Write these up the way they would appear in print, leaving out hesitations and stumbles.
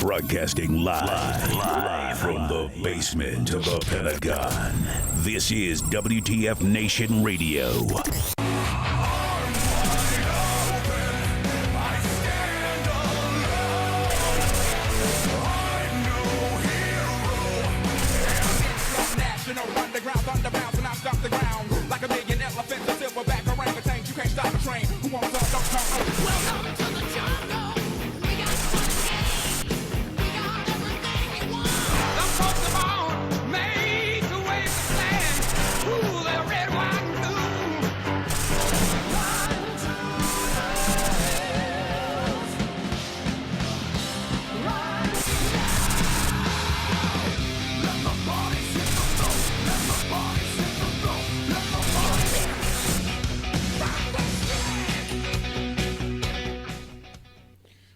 Broadcasting live from the basement of the Pentagon. This is WTF Nation Radio.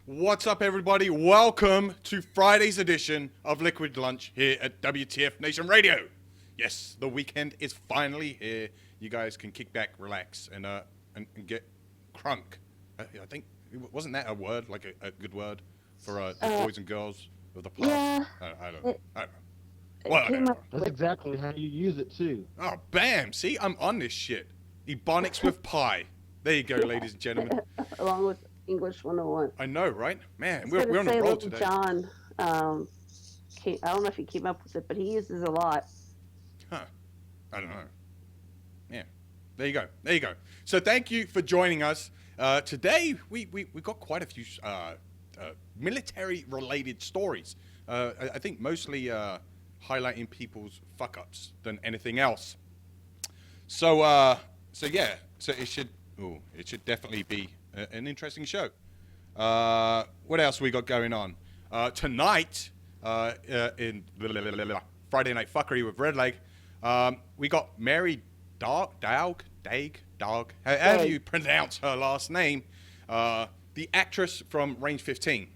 What's up, everybody? Welcome to Friday's edition of Liquid Lunch here at WTF Nation Radio. Yes, the weekend is finally here. You guys can kick back, relax, and get crunk. I think, wasn't that a word, like a good word for the boys and girls of the past? Yeah. I don't know. Whatever. That's exactly how you use it, too. Oh, bam. See, I'm on this shit. Ebonics with pie. There you go, ladies and gentlemen. Along with English 101. I know, right? Man, we're on the roll today. John, I don't know if he came up with it, but he uses a lot. Huh. I don't know. Yeah. There you go. There you go. So thank you for joining us. Today, we got quite a few military-related stories. I think mostly highlighting people's fuck-ups than anything else. So yeah. So it should definitely be an interesting show. What else we got going on? Tonight, in Friday Night Fuckery with Red Leg, we got Mary Daig, however you pronounce her last name, the actress from Range 15.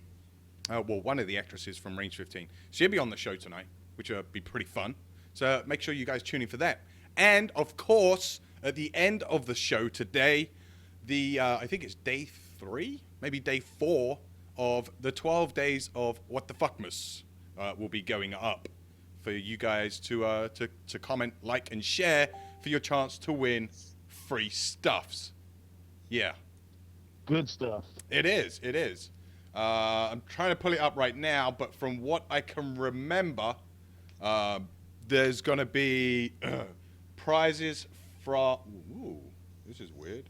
Well, one of the actresses from Range 15. She'll be on the show tonight, which will be pretty fun. So make sure you guys tune in for that. And, of course, at the end of the show today, I think it's day 3, maybe day 4 of the 12 days of What the Fuckmas will be going up for you guys to comment, like, and share for your chance to win free stuffs. Yeah. Good stuff. It is. I'm trying to pull it up right now, but from what I can remember, there's going to be prizes from... Ooh, this is weird.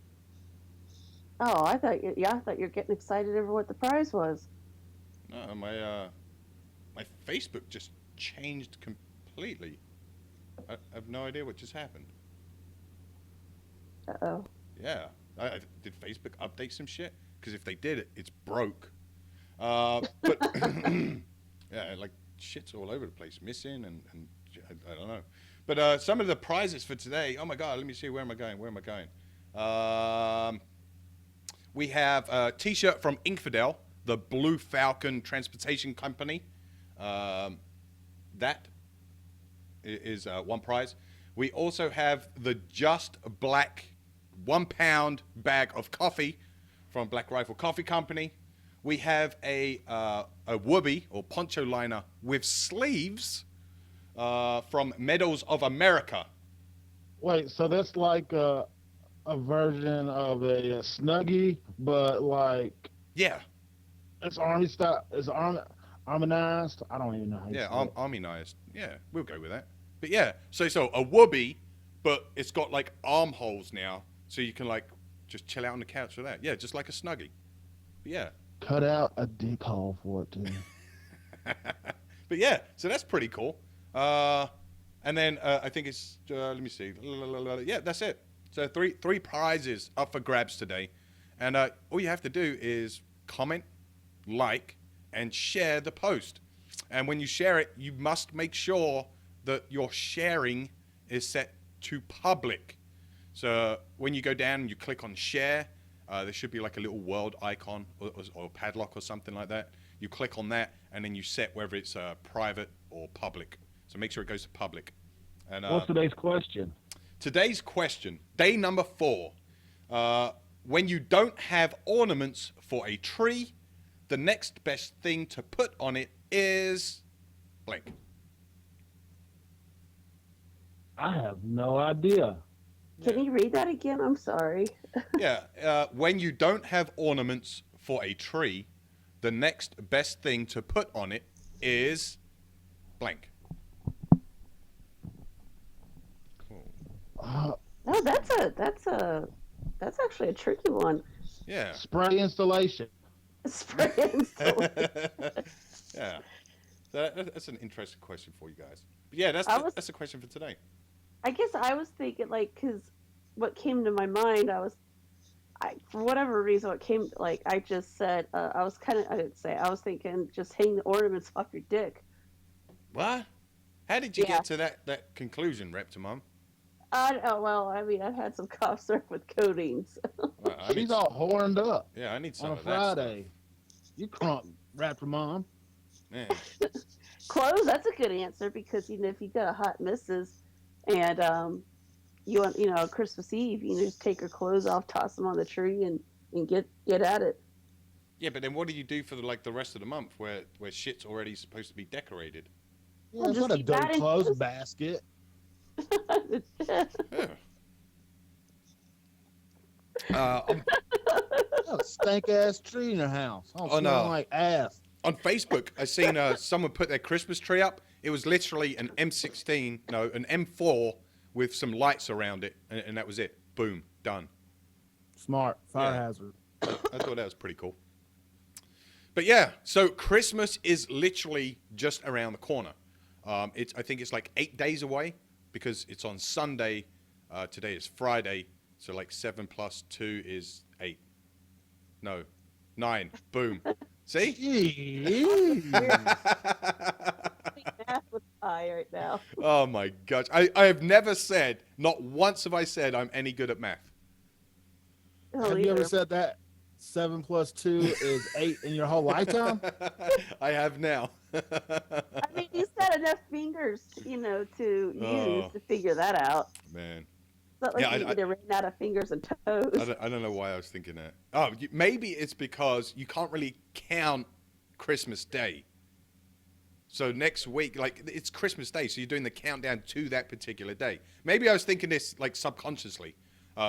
Oh, I thought you were getting excited over what the prize was. No, my Facebook just changed completely. I have no idea what just happened. Uh-oh. Yeah. Did Facebook update some shit? Because if they did, it's broke. But, yeah, like, shit's all over the place. Missing and I don't know. But some of the prizes for today, oh, my God, let me see. Where am I going? We have a T-shirt from Infidel, the Blue Falcon Transportation Company. That is one prize. We also have the Just Black 1 pound bag of coffee from Black Rifle Coffee Company. We have a whoopee or poncho liner with sleeves from Medals of America. Wait, so that's like a version of a Snuggie, but like... Yeah. It's Army style. It's Arminized. I don't even know how you say it. Arminized. Yeah, we'll go with that. But yeah, so a whoopee, but it's got like armholes now, so you can like just chill out on the couch with that. Yeah, just like a Snuggie. But yeah. Cut out a dick hole for it, too. But yeah, so that's pretty cool. And then I think it's, let me see. Yeah, that's it. So three prizes up for grabs today. And all you have to do is comment, like, and share the post. And when you share it, you must make sure that your sharing is set to public. So when you go down and you click on share, there should be like a little world icon or padlock or something like that. You click on that, and then you set whether it's private or public. So make sure it goes to public. And what's today's question? Today's question, day number 4. When you don't have ornaments for a tree, the next best thing to put on it is blank. I have no idea. Can you read that again? I'm sorry. Yeah, when you don't have ornaments for a tree, the next best thing to put on it is blank. Uh, No, that's actually a tricky one. Yeah. spray installation. Spray installation. Yeah. That's an interesting question for you guys. But yeah, that's the question for today. I guess I was thinking because what came to my mind, for whatever reason, what came I just said I was thinking just hang the ornaments off your dick. What? How did you Yeah. get to that conclusion, Reptimum? Well, I mean, I've had some cough syrup with coatings. Well, I need She's all horned up yeah, I need some on a of that Friday. You crunk Raptor Mom. stuff. Yeah. Clothes, that's a good answer because if you got a hot missus and you want Christmas Eve, just take her clothes off, toss them on the tree, and get at it. Yeah, but then what do you do for the rest of the month where shit's already supposed to be decorated? Yeah, Well, it's just not a keep that dirty in clothes clothes. basket. Yeah. On, Got a stank ass tree in your house. Oh, Smelling no. like ass. on Facebook, I seen someone put their Christmas tree up. It was literally an an M4 with some lights around it, and that was it. Boom, done. Smart. Fire Yeah. hazard. I thought that was pretty cool. But yeah, so Christmas is literally just around the corner. I think it's like 8 days away because it's on Sunday. Today is Friday, so 7 plus 2 is 8. No, 9. Boom. See? Jeez. Math with eye right now. Oh my gosh. I have never said, not once have I said I'm any good at math. Have you ever said that 7 plus 2 is 8 in your whole lifetime? I have now. I mean, you said enough fingers, to Oh. use to figure that out. Man. It's not like Yeah, you I- either ran out of fingers and toes. I don't know why I was thinking that. Oh, maybe it's because you can't really count Christmas Day. So next week, it's Christmas Day, so you're doing the countdown to that particular day. Maybe I was thinking this subconsciously.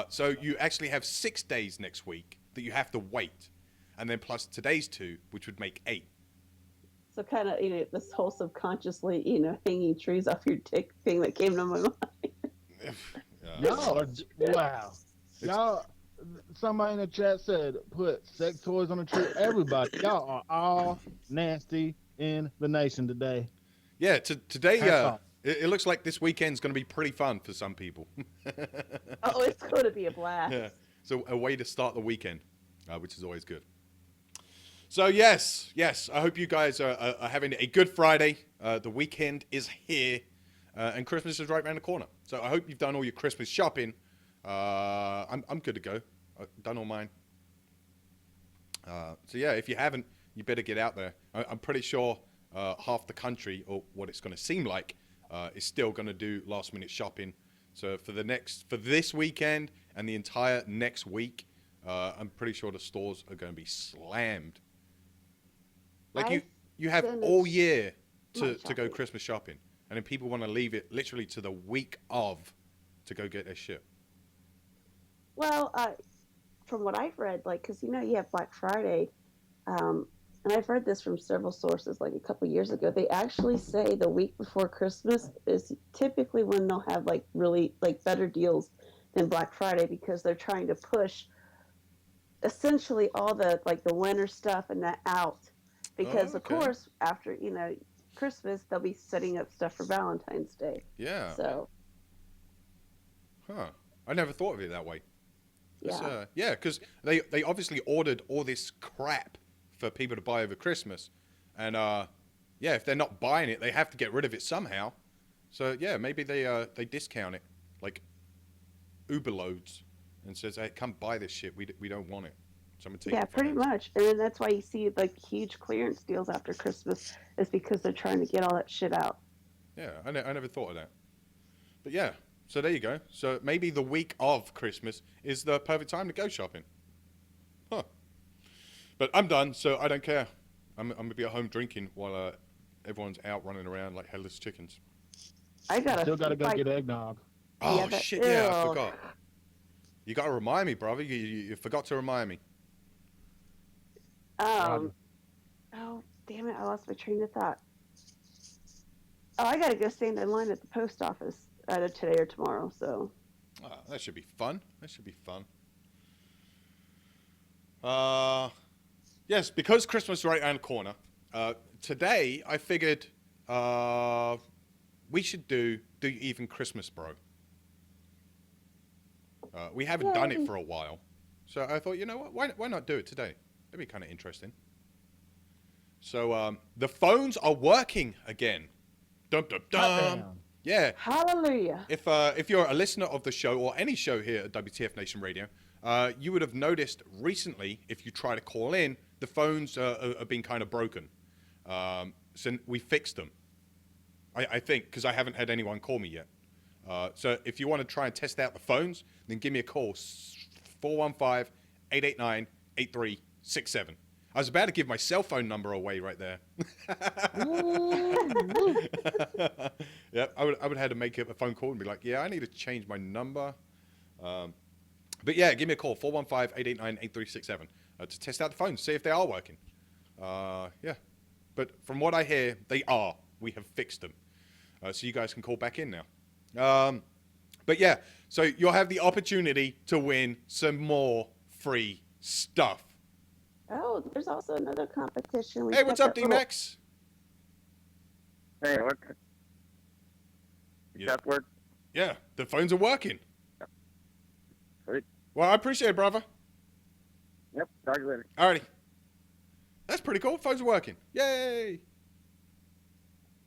So you actually have 6 days next week that you have to wait, and then plus today's 2, which would make 8. So kind of, this whole subconsciously, hanging trees off your dick thing that came to my mind. Y'all are, wow. Y'all, somebody in the chat said put sex toys on the tree. Everybody, y'all are all nasty in the nation today. Yeah, today, Hats off. it looks like this weekend's going to be pretty fun for some people. Oh, it's going to be a blast. Yeah. So a way to start the weekend, which is always good. So yes, I hope you guys are having a good Friday. The weekend is here, and Christmas is right around the corner. So I hope you've done all your Christmas shopping. I'm good to go. I've done all mine. So yeah, if you haven't, you better get out there. I'm pretty sure half the country, or what it's going to seem like, is still going to do last minute shopping. So for this weekend and the entire next week, I'm pretty sure the stores are going to be slammed. You have all year to go Christmas shopping, and then people want to leave it literally to the week of to go get their shit. Well, from what I've read, because you have Black Friday, and I've heard this from several sources, a couple years ago. They actually say the week before Christmas is typically when they'll have really better deals than Black Friday because they're trying to push essentially all the the winter stuff and that out. Because of course after Christmas they'll be setting up stuff for Valentine's Day. Yeah. So. Huh. I never thought of it that way. Yeah. Yeah, because they obviously ordered all this crap for people to buy over Christmas, and if they're not buying it, they have to get rid of it somehow. So yeah, maybe they discount it like Uber loads and says, "Hey, come buy this shit. We don't want it." So I'm gonna take Yeah, it from pretty you. much. And then that's why you see huge clearance deals after Christmas is because they're trying to get all that shit out. Yeah, I never thought of that. But yeah, so there you go. So maybe the week of Christmas is the perfect time to go shopping. Huh. But I'm done, so I don't care. I'm gonna be at home drinking while everyone's out running around like headless chickens. I Still gotta go get eggnog. Oh Yeah, but- shit! Yeah, I ew. forgot. You gotta remind me, brother. You forgot to remind me. Oh, damn it! I lost my train of thought. Oh, I gotta go stand in line at the post office either today or tomorrow. So. Oh, that should be fun. That should be fun. Yes, because Christmas is right around the corner. Today I figured we should do even Christmas, bro. We haven't done it for a while, so I thought, you know what? Why not do it today? It'd be kind of interesting. So the phones are working again. Dum dum dum. Goddamn. Yeah. Hallelujah. If you're a listener of the show or any show here at WTF Nation Radio, you would have noticed recently, if you try to call in, the phones are being kind of broken. So we fixed them. I think, because I haven't had anyone call me yet. So if you want to try and test out the phones, then give me a call, 415-889-8367. I was about to give my cell phone number away right there. Yep, I would have had to make a phone call and be like, yeah, I need to change my number. But yeah, give me a call, 415-889-8367, to test out the phones, see if they are working. Yeah, but from what I hear, they are. We have fixed them. So you guys can call back in now. But yeah, so you'll have the opportunity to win some more free stuff. Oh, there's also another competition. Hey, what's up, got that little- D-Max? Hey, what? Yeah. That work? Yeah, the phones are working. Sweet. Well, I appreciate it, brother. Yep. Talk to you later. Alrighty. That's pretty cool. Phones are working. Yay!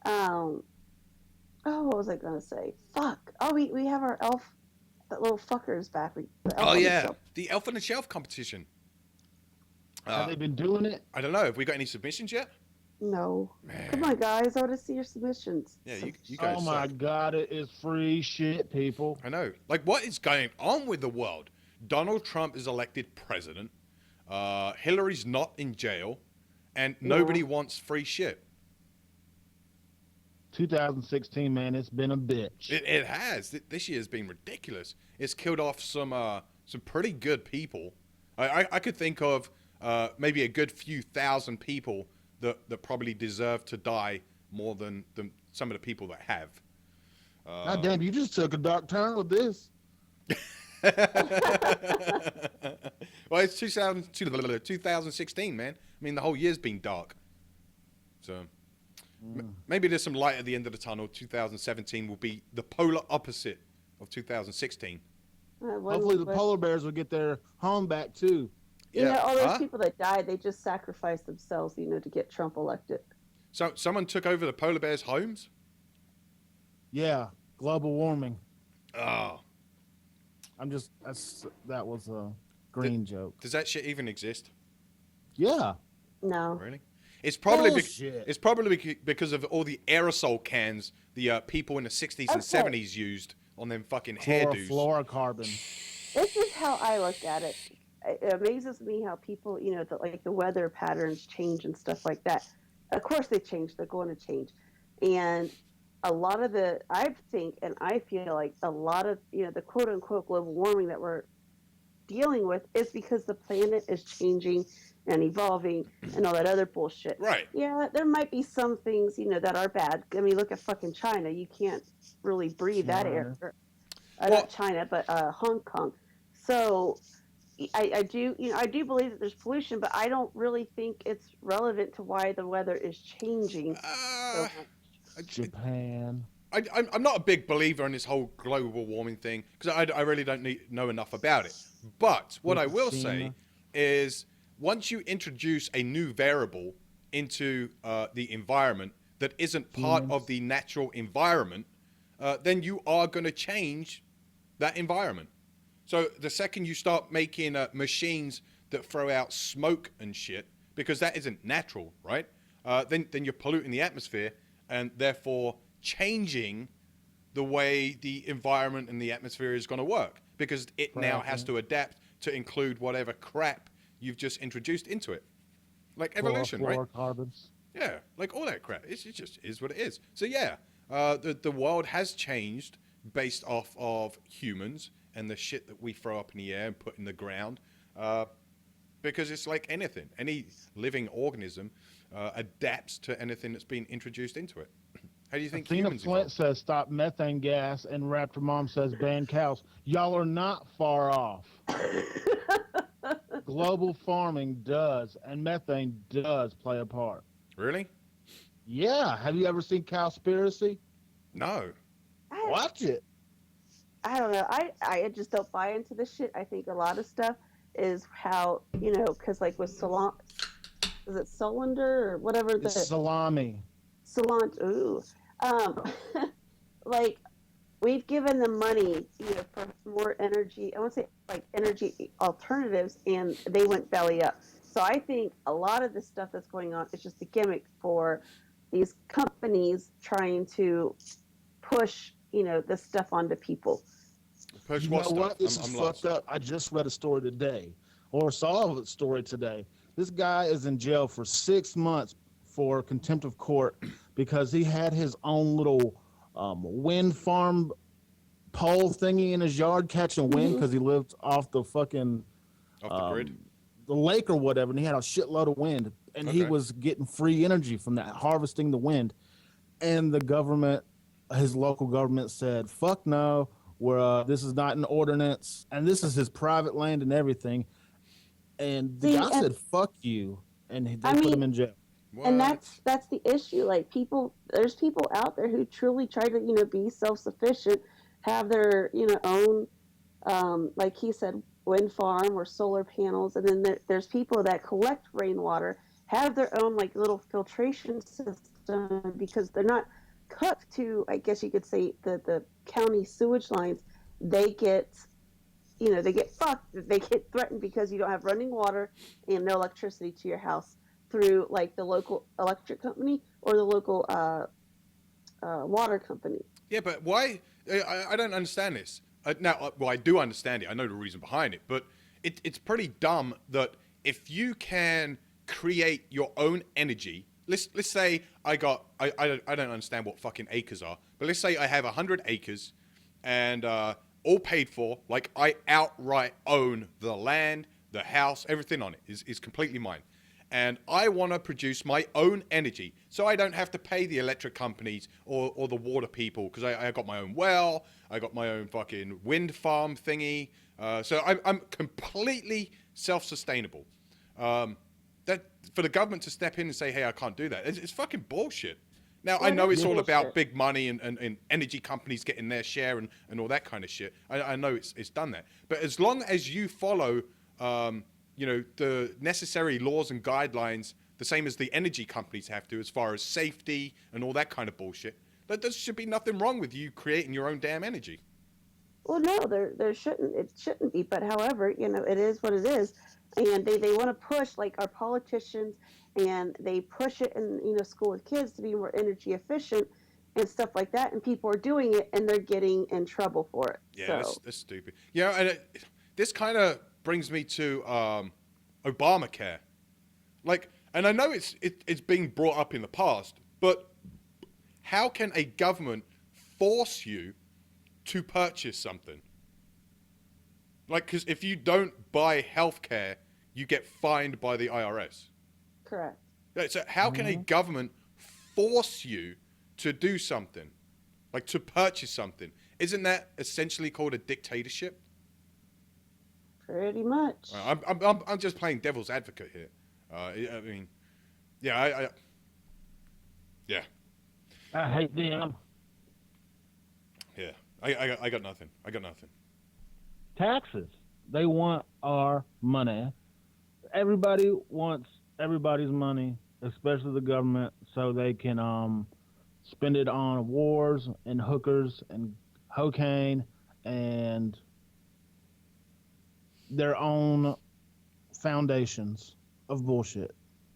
Oh, what was I gonna say? Fuck. Oh, we have our elf. That little fucker is back. The elf Oh, on the yeah. shelf. The Elf on the Shelf competition. Have they been doing it? I don't know. Have we got any submissions yet? No. Man. Come on, guys. I want to see your submissions. Yeah, you guys Oh my suck. god, it is free shit, people. I know. Like, what is going on with the world? Donald Trump is elected president. Hillary's not in jail. And nobody wants free shit. 2016, man, it's been a bitch. It has. This year's been ridiculous. It's killed off some pretty good people. I could think of maybe a good few thousand people that probably deserve to die more than some of the people that have. God damn, you just took a dark turn with this. Well, it's 2016, man. I mean, the whole year's been dark. So maybe there's some light at the end of the tunnel. 2017 will be the polar opposite of 2016. Hopefully the polar bears will get their home back too. You know, all those Huh? people that died, they just sacrificed themselves, to get Trump elected. So someone took over the polar bears' homes? Yeah, global warming. Oh. That was a green joke. Does that shit even exist? Yeah. No. Really? It's probably Bullshit. it's probably because of all the aerosol cans the people in the 60s and Okay. 70s used on them fucking hairdos. Fluorocarbon. This is how I look at it. It amazes me how people, the weather patterns change and stuff like that. Of course they change. They're going to change. And a lot of I think and I feel like a lot of, the quote unquote global warming that we're dealing with is because the planet is changing and evolving and all that other bullshit. Right. Yeah, there might be some things, that are bad. I mean, look at fucking China. You can't really breathe that air. Well- Not China, but Hong Kong. So I do believe that there's pollution, but I don't really think it's relevant to why the weather is changing so much. Japan. I'm not a big believer in this whole global warming thing because I really don't know enough about it. But what I will say is once you introduce a new variable into the environment that isn't part of the natural environment, then you are going to change that environment. So the second you start making machines that throw out smoke and shit, because that isn't natural, right? Then you're polluting the atmosphere and therefore changing the way the environment and the atmosphere is going to work because it now has to adapt to include whatever crap you've just introduced into it. like evolution, right? Fluorocarbons. Yeah, like all that crap. It just is what it is. So yeah, the world has changed based off of humans and the shit that we throw up in the air and put in the ground. Because it's like anything. Any living organism adapts to anything that's been introduced into it. How do you think Athena humans Flint evolved? says stop methane gas, and Raptor Mom says ban cows. Y'all are not far off. Global farming does, and methane does play a part. Really? Yeah. Have you ever seen Cowspiracy? No. Watch it. I don't know. I just don't buy into this shit. I think a lot of stuff is how, because like with Salon, is it Solander or whatever the It's salami. Salon? Ooh, um, like we've given them money, for more energy. I want to say like energy alternatives, and they went belly up. So I think a lot of this stuff that's going on is just a gimmick for these companies trying to push, this stuff onto people. Push You what know stuff? what? This I'm is lost. fucked up. I just read a story today, or saw a story today. This guy is in jail for 6 months for contempt of court because he had his own little wind farm pole thingy in his yard catching wind because he lived off the fucking Off the grid? the lake or whatever, and he had a shitload of wind, and he Okay. was getting free energy from that, harvesting the wind. And the government, his local government, said, "Fuck no, this is not an ordinance, and this is his private land and everything." And the See, guy and- said, "Fuck you," and they I put mean- him in jail. What? And that's the issue. Like there's people out there who truly try to be self-sufficient, have their own, like he said, wind farm or solar panels, and then there's people that collect rainwater, have their own like little filtration system because they're not cooked to, I guess you could say, the county sewage lines. They get they get fucked, they get threatened because you don't have running water and no electricity to your house through like the local electric company or the local water company. Yeah, but why? I don't understand this. Well, I do understand it. I know the reason behind it, but it's pretty dumb that if you can create your own energy, let's say I don't understand what fucking acres are, but let's say I have 100 acres and all paid for, like I outright own the land, the house, everything on it is completely mine. And I want to produce my own energy, so I don't have to pay the electric companies or the water people, because I got my own well, I got my own fucking wind farm thingy. So I'm completely self-sustainable. That for the government to step in and say, "Hey, I can't do that," it's fucking bullshit. Now, I know it's all about big money and energy companies getting their share and all that kind of shit. I know it's done that. But as long as you follow the necessary laws and guidelines, the same as the energy companies have to, as far as safety and all that kind of bullshit, there should be nothing wrong with you creating your own damn energy. Well, no, there shouldn't. It shouldn't be. But however, it is what it is, and they want to push like our politicians, and they push it in school with kids to be more energy efficient and stuff like that. And people are doing it, and they're getting in trouble for it. Yeah, so. that's stupid. And this kind of brings me to Obamacare. Like, and I know it's been brought up in the past, but how can a government force you to purchase something? Like, because if you don't buy healthcare, you get fined by the IRS. Correct. Yeah, so how can a government force you to do something, like to purchase something? Isn't that essentially called a dictatorship? Pretty much. I'm just playing devil's advocate here. I mean, yeah, yeah, I hate them. yeah. I got nothing. I got nothing. Taxes. They want our money. Everybody wants everybody's money, especially the government, so they can spend it on wars and hookers and cocaine and their own foundations of bullshit.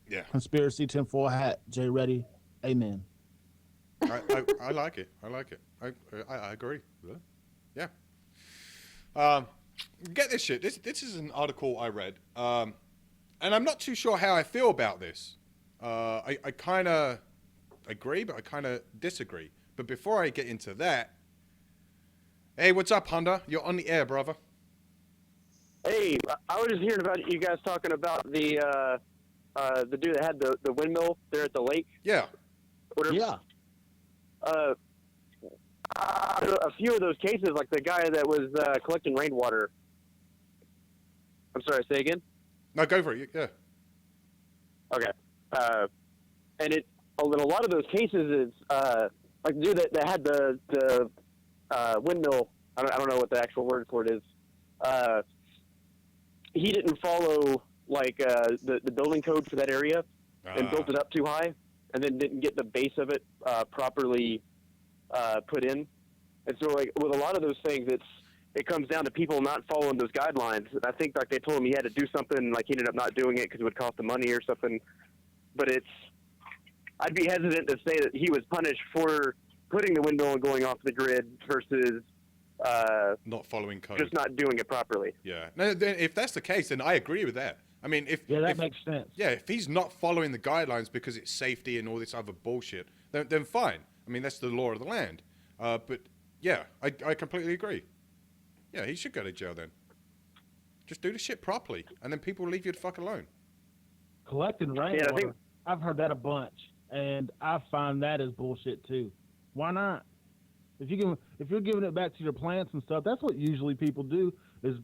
Yeah, Conspiracy tinfoil hat. Jay Reddy. Amen. I like it. I like it. I agree. Yeah. Get this shit. This is an article I read. and I'm not too sure how I feel about this. I kind of agree, but I kind of disagree. But before I get into that, hey, what's up, Honda? You're on the air, brother. Hey, I was just hearing about you guys talking about the dude that had the windmill there at the lake. Yeah. Whatever. Yeah. A few of those cases, like the guy that was collecting rainwater. I'm sorry, say again? No, go for it. Yeah. Okay. And in a lot of those cases, it's like the dude that had the windmill. I don't know what the actual word for it is. He didn't follow like the building code for that area and built it up too high, and then didn't get the base of it properly put in. And so, like with a lot of those things, it comes down to people not following those guidelines. And I think like they told him he had to do something, like he ended up not doing it because it would cost him money or something. But I'd be hesitant to say that he was punished for putting the windmill and going off the grid versus not following code. just not doing it properly. Yeah. No, then if that's the case, then I agree with that. I mean, That makes sense. Yeah, if he's not following the guidelines because it's safety and all this other bullshit, then fine. I mean, that's the law of the land. But yeah, I completely agree. Yeah, he should go to jail then. Just do the shit properly, and then people will leave you the fuck alone. Collecting rainwater, I've heard that a bunch, and I find that is bullshit too. Why not? If you're giving it back to your plants and stuff, that's what usually people do is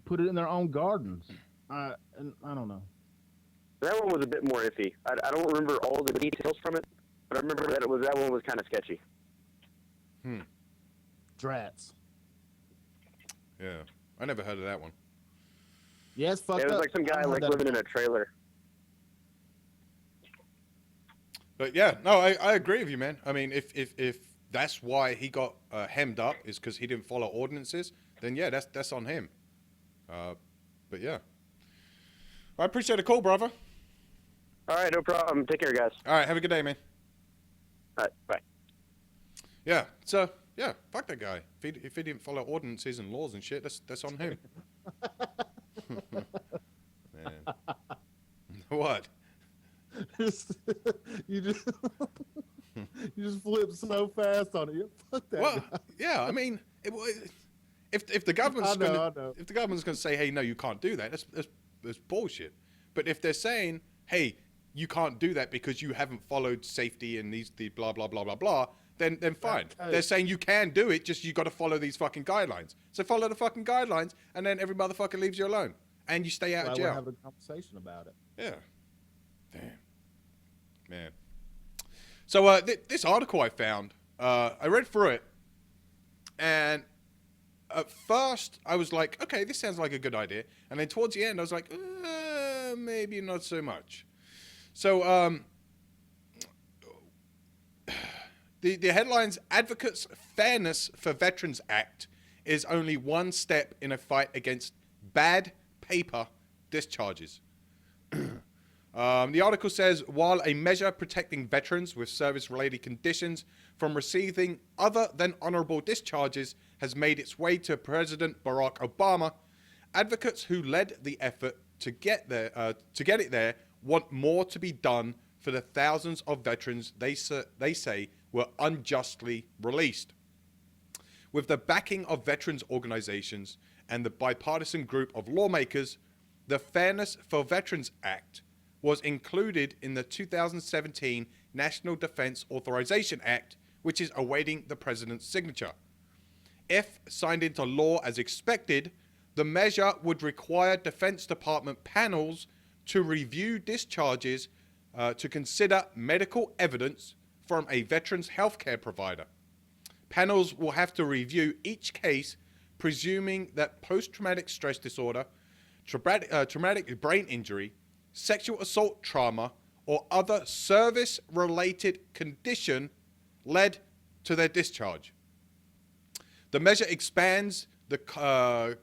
put it in their own gardens. And I don't know. That one was a bit more iffy. I don't remember all the details from it, but I remember that one was kind of sketchy. Drats. Yeah, I never heard of that one. Yeah, it's fucked It was up. like some guy I heard like that living in a trailer. But yeah, no, I agree with you, man. I mean, if that's why he got hemmed up is because he didn't follow ordinances, then yeah, that's on him. But yeah, I appreciate the call, brother. All right, no problem. Take care, guys. All right, have a good day, man. All right, bye. Yeah, so yeah, fuck that guy. If he didn't follow ordinances and laws and shit, that's on him. Man, what? you just you just flip so fast on it. Fuck that. Well, guy. yeah, I mean, if the government's I know. going to say, hey, no, you can't do that, that's bullshit. But if they're saying, hey, you can't do that because you haven't followed safety and the blah blah blah blah blah, then fine. Okay. They're saying you can do it, just you got to follow these fucking guidelines. So follow the fucking guidelines, and then every motherfucker leaves you alone, and you stay out of We're jail. having a conversation about it. Yeah. Damn. Man. So this article I found, I read through it, and at first I was like, okay, this sounds like a good idea. And then towards the end I was like, maybe not so much. So the headline's Advocates Fairness for Veterans Act is only one step in a fight against bad paper discharges. The article says, while a measure protecting veterans with service-related conditions from receiving other than honorable discharges has made its way to President Barack Obama, advocates who led the effort to get it there want more to be done for the thousands of veterans they say were unjustly released. With the backing of veterans organizations and the bipartisan group of lawmakers, the Fairness for Veterans Act was included in the 2017 National Defense Authorization Act, which is awaiting the president's signature. If signed into law as expected, the measure would require Defense Department panels to review discharges to consider medical evidence from a veteran's healthcare provider. Panels will have to review each case, presuming that post-traumatic stress disorder, traumatic brain injury, sexual assault trauma, or other service-related condition led to their discharge. The measure expands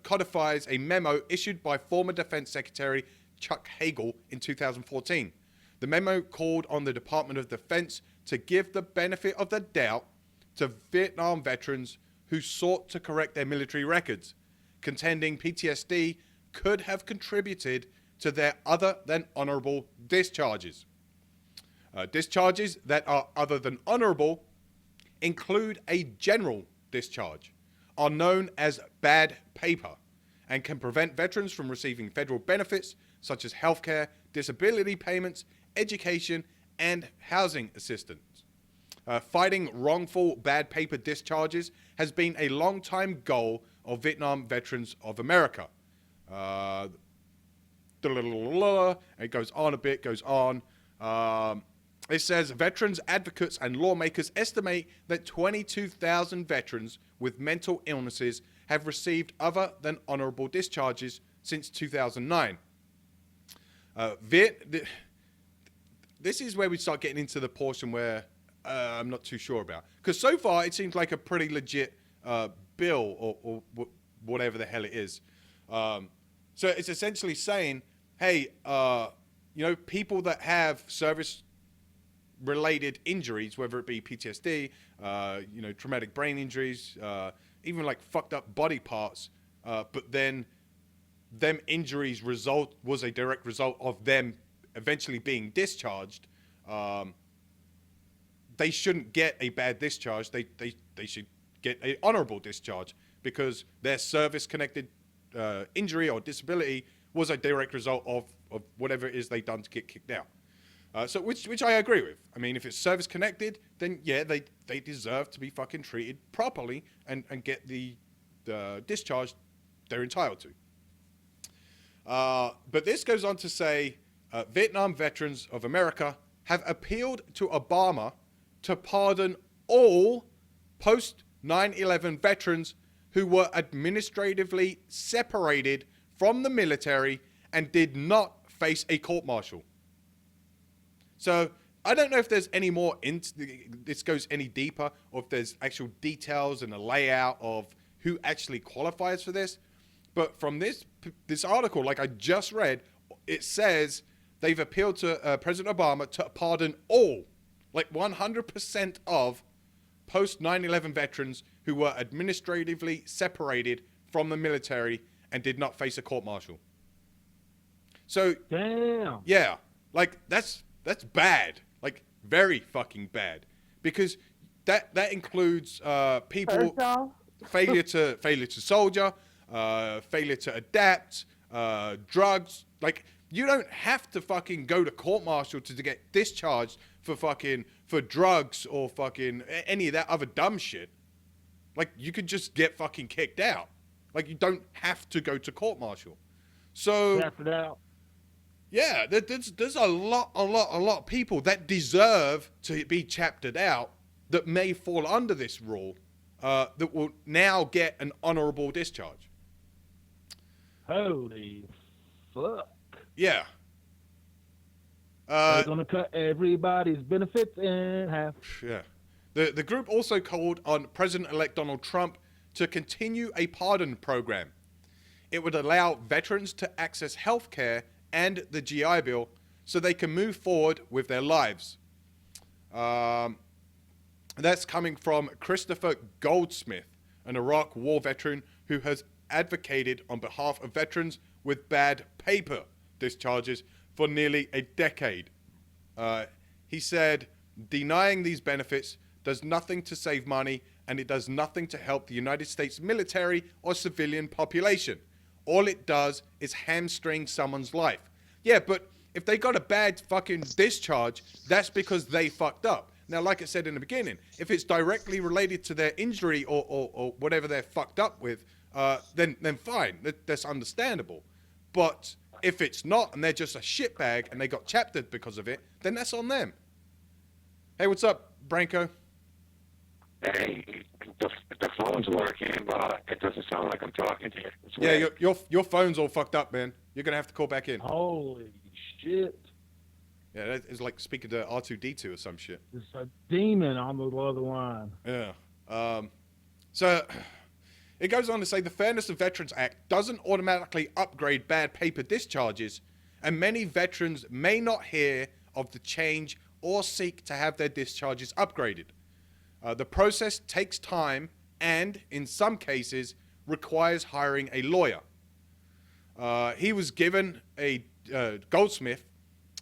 codifies a memo issued by former Defense Secretary Chuck Hagel in 2014. The memo called on the Department of Defense to give the benefit of the doubt to Vietnam veterans who sought to correct their military records, contending PTSD could have contributed to their other than honorable discharges. Discharges that are other than honorable include a general discharge, are known as bad paper, and can prevent veterans from receiving federal benefits such as healthcare, disability payments, education, and housing assistance. Fighting wrongful bad paper discharges has been a long-time goal of Vietnam Veterans of America. It goes on a bit, goes on. It says veterans advocates and lawmakers estimate that 22,000 veterans with mental illnesses have received other than honorable discharges since 2009. This is where we start getting into the portion where I'm not too sure about. Because so far it seems like a pretty legit bill or whatever the hell it is. So it's essentially saying, hey, people that have service-related injuries, whether it be PTSD, traumatic brain injuries, even like fucked up body parts, but then them injuries was a direct result of them eventually being discharged. They shouldn't get a bad discharge. They should get an honorable discharge because their service-connected injury or disability was a direct result of whatever it is they done to get kicked out. Which I agree with. I mean, if it's service connected, then yeah, they deserve to be fucking treated properly and get the discharge they're entitled to. But this goes on to say, Vietnam Veterans of America have appealed to Obama to pardon all post 9/11 veterans who were administratively separated from the military and did not face a court-martial. So I don't know if there's any more, this goes any deeper, or if there's actual details and a layout of who actually qualifies for this. But from this article, like I just read, it says they've appealed to President Obama to pardon all, like 100% of post 9/11 veterans who were administratively separated from the military and did not face a court-martial. So, Damn. yeah, like that's bad, like very fucking bad, because that includes people failure to soldier, failure to adapt, drugs. Like you don't have to fucking go to court-martial to get discharged for drugs or fucking any of that other dumb shit. Like you could just get fucking kicked out. Like you don't have to go to court-martial. So Tap it out. yeah, there's a lot of people that deserve to be chaptered out that may fall under this rule that will now get an honorable discharge. Holy fuck. Yeah. They're gonna cut everybody's benefits in half. Yeah. The group also called on President-elect Donald Trump to continue a pardon program. It would allow veterans to access health care and the GI Bill so they can move forward with their lives. That's coming from Christopher Goldsmith, an Iraq war veteran who has advocated on behalf of veterans with bad paper discharges for nearly a decade. He said, denying these benefits does nothing to save money, and it does nothing to help the United States military or civilian population. All it does is hamstring someone's life. Yeah, but if they got a bad fucking discharge, that's because they fucked up. Now, like I said in the beginning, if it's directly related to their injury or whatever they're fucked up with, then fine, that's understandable. But if it's not and they're just a shitbag and they got chaptered because of it, then that's on them. Hey, what's up, Branko? Hey, the phone's working, but it doesn't sound like I'm talking to you. It's Yeah, weird. your phone's all fucked up, man. You're gonna have to call back in. Holy shit. Yeah, that is like speaking to R2D2 or some shit. There's a demon on the other line. Yeah. So it goes on to say the Fairness of Veterans Act doesn't automatically upgrade bad paper discharges, and many veterans may not hear of the change or seek to have their discharges upgraded. The process takes time and, in some cases, requires hiring a lawyer. He was given a Goldsmith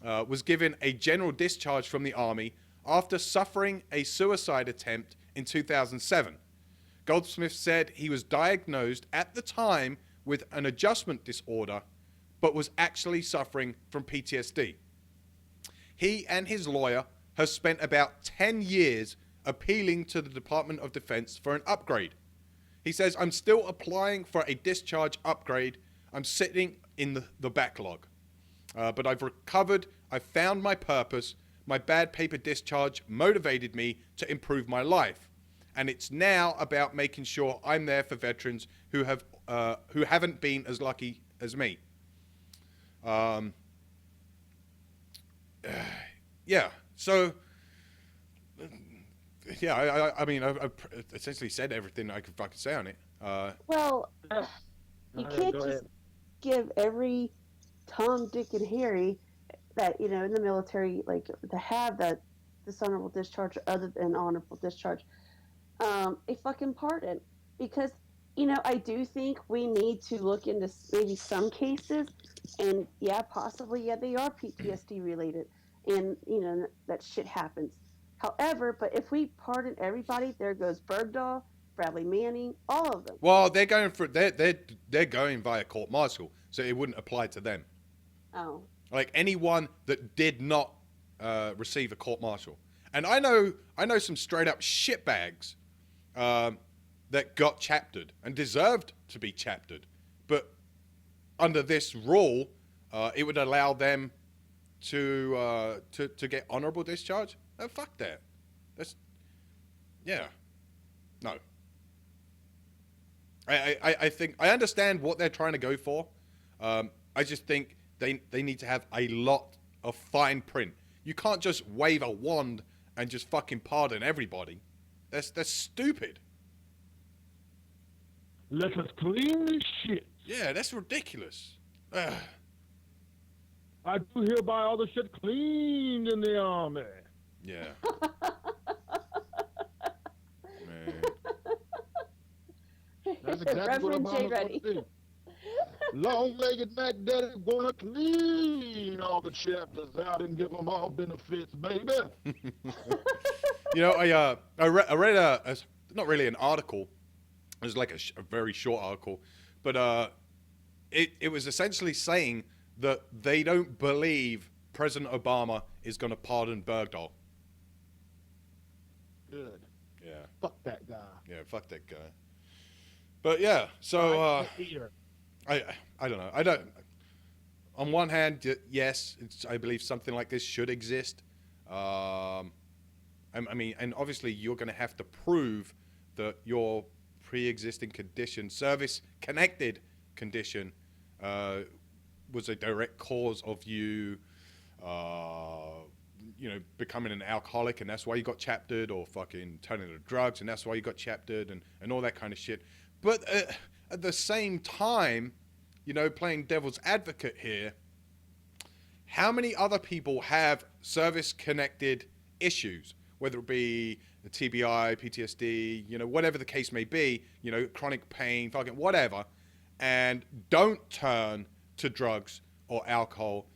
was given a general discharge from the army after suffering a suicide attempt in 2007. Goldsmith said he was diagnosed at the time with an adjustment disorder, but was actually suffering from PTSD. He and his lawyer have spent about 10 years appealing to the Department of Defense for an upgrade. He says, I'm still applying for a discharge upgrade. I'm sitting in the backlog. But I've recovered. I've found my purpose. My bad paper discharge motivated me to improve my life. And it's now about making sure I'm there for veterans who haven't been as lucky as me. Yeah. So, yeah, I mean, I essentially said everything I could fucking say on it. Well, you can't just give every Tom, Dick, and Harry that, in the military, like, to have that dishonorable discharge or other than honorable discharge, a fucking pardon. Because, I do think we need to look into maybe some cases, and possibly, they are PTSD related, and, that shit happens. However, but if we pardon everybody, there goes Bergdahl, Bradley Manning, all of them. Well, they're going via court martial, so it wouldn't apply to them. Oh. Like anyone that did not receive a court martial. And I know some straight up shitbags that got chaptered and deserved to be chaptered, but under this rule, it would allow them to get honorable discharge. Oh, fuck that. No. I think I understand what they're trying to go for. I just think they need to have a lot of fine print. You can't just wave a wand and just fucking pardon everybody. That's stupid. Let us clean this shit. Yeah, that's ridiculous. I do hereby all the shit cleaned in the army. Yeah. Man. That's exactly what Reverend J. Obama's Ready. gonna do. Long-legged Mac Daddy gonna clean all the chapters out and give them all benefits, baby. I read a not really an article. It was like a very short article, but it was essentially saying that they don't believe President Obama is going to pardon Bergdahl. Good. Yeah. Fuck that guy. Yeah, fuck that guy. But yeah, so I don't know. I don't. On one hand, yes, I believe something like this should exist. I mean, and obviously you're going to have to prove that your pre-existing condition, service-connected condition, was a direct cause of you, becoming an alcoholic, and that's why you got chaptered, or fucking turning to drugs, and that's why you got chaptered, and all that kind of shit. But at the same time, playing devil's advocate here, how many other people have service-connected issues, whether it be the TBI, PTSD, whatever the case may be, chronic pain, fucking whatever, and don't turn to drugs or alcohol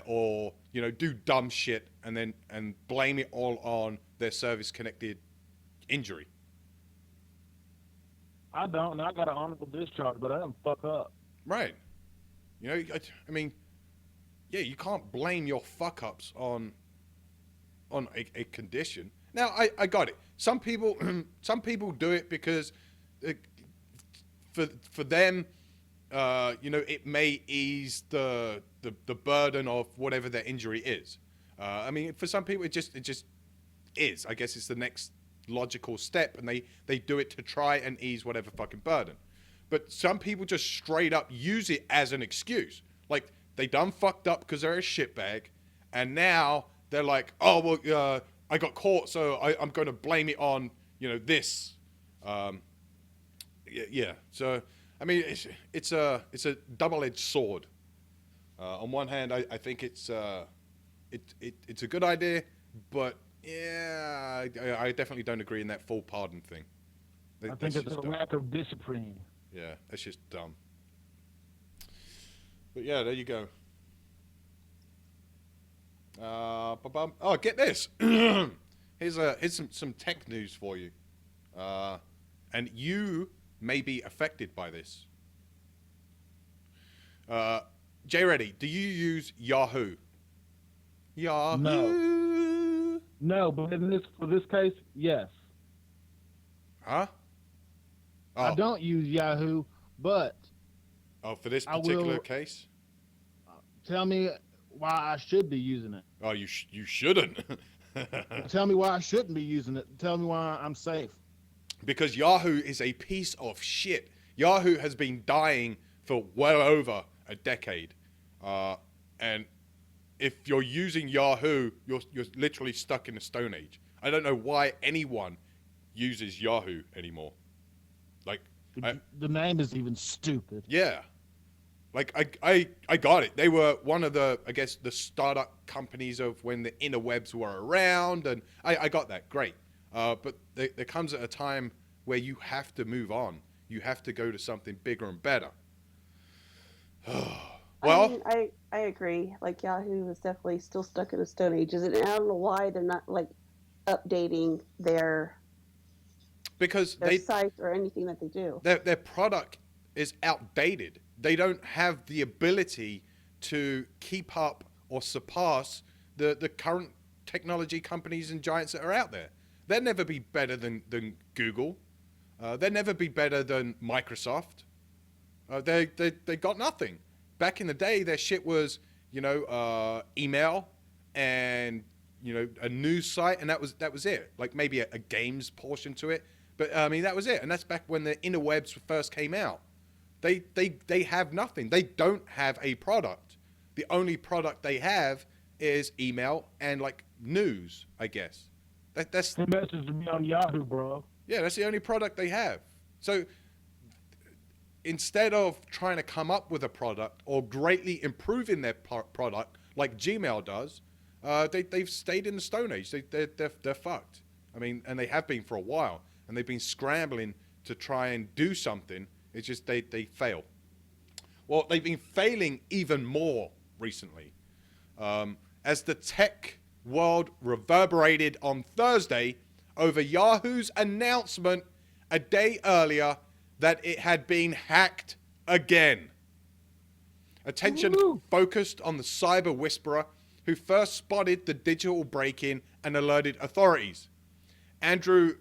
or, do dumb shit and blame it all on their service-connected injury. I don't, and I got an honorable discharge, but I didn't fuck up. Right. I mean, yeah, you can't blame your fuck-ups on a condition. Now, I got it. Some people do it because for them, it may ease the burden of whatever their injury is. I mean, for some people, it just is. I guess it's the next logical step, and they do it to try and ease whatever fucking burden. But some people just straight up use it as an excuse. Like, they done fucked up because they're a shitbag, and now they're like, oh, well, I got caught, so I'm going to blame it on, this. Yeah. So, I mean, it's a double-edged sword. On one hand, I think it's a good idea, but yeah, I definitely don't agree in that full pardon thing. I think it's a lack of discipline. Yeah, that's just dumb. But yeah, there you go. Oh, get this. here's some tech news for you. And you may be affected by this. Jay Reddy, do you use Yahoo? Yahoo. No, but for this case, yes. Huh? Oh. I don't use Yahoo, but Oh, for this particular case? tell me why I should be using it. Oh, you shouldn't. Tell me why I shouldn't be using it. Tell me why I'm safe. Because Yahoo is a piece of shit. Yahoo has been dying for well over a decade. And if you're using Yahoo, you're literally stuck in the Stone Age. I don't know why anyone uses Yahoo anymore. Like, The name is even stupid. yeah. Like, I got it. They were one of the, I guess, the startup companies of when the interwebs were around, and I got that. Great. But there comes at a time where you have to move on. You have to go to something bigger and better. Well, I mean, I agree. Like Yahoo is definitely still stuck in the Stone Ages, and I don't know why they're not like updating their because their site or anything that they do. Their product is outdated. They don't have the ability to keep up or surpass the current technology companies and giants that are out there. They'll never be better than Google. They'll never be better than Microsoft. They got nothing. Back in the day, their shit was, email and, a news site, and that was it. Like maybe a games portion to it. But, I mean, that was it. And that's back when the interwebs first came out. They have nothing. They don't have a product. The only product they have is email and, like, news, I guess. That's He messaged me on Yahoo, bro. Yeah, that's the only product they have. So instead of trying to come up with a product or greatly improving their product like Gmail does, they've stayed in the Stone Age. They're fucked. I mean, and they have been for a while. And they've been scrambling to try and do something. It's just they fail. Well, they've been failing even more recently. As the tech world reverberated on Thursday over Yahoo's announcement a day earlier that it had been hacked again. Attention focused on the cyber whisperer who first spotted the digital break-in and alerted authorities. Andrew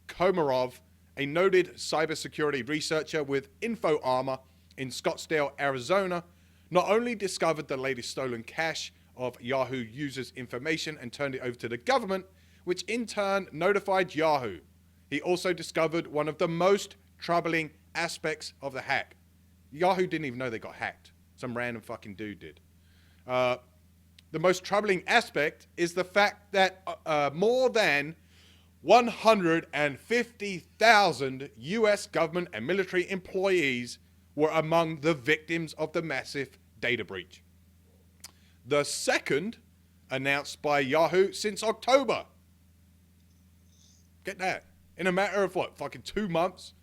Komarov, a noted cybersecurity researcher with InfoArmor in Scottsdale, Arizona, not only discovered the latest stolen cache of Yahoo users' information and turned it over to the government, which in turn notified Yahoo. He also discovered one of the most troubling aspects of the hack. Yahoo didn't even know they got hacked. Some random fucking dude did. The most troubling aspect is the fact that more than 150,000 U.S. government and military employees were among the victims of the massive data breach. The second announced by Yahoo since October. Get that. In a matter of what, fucking 2 months?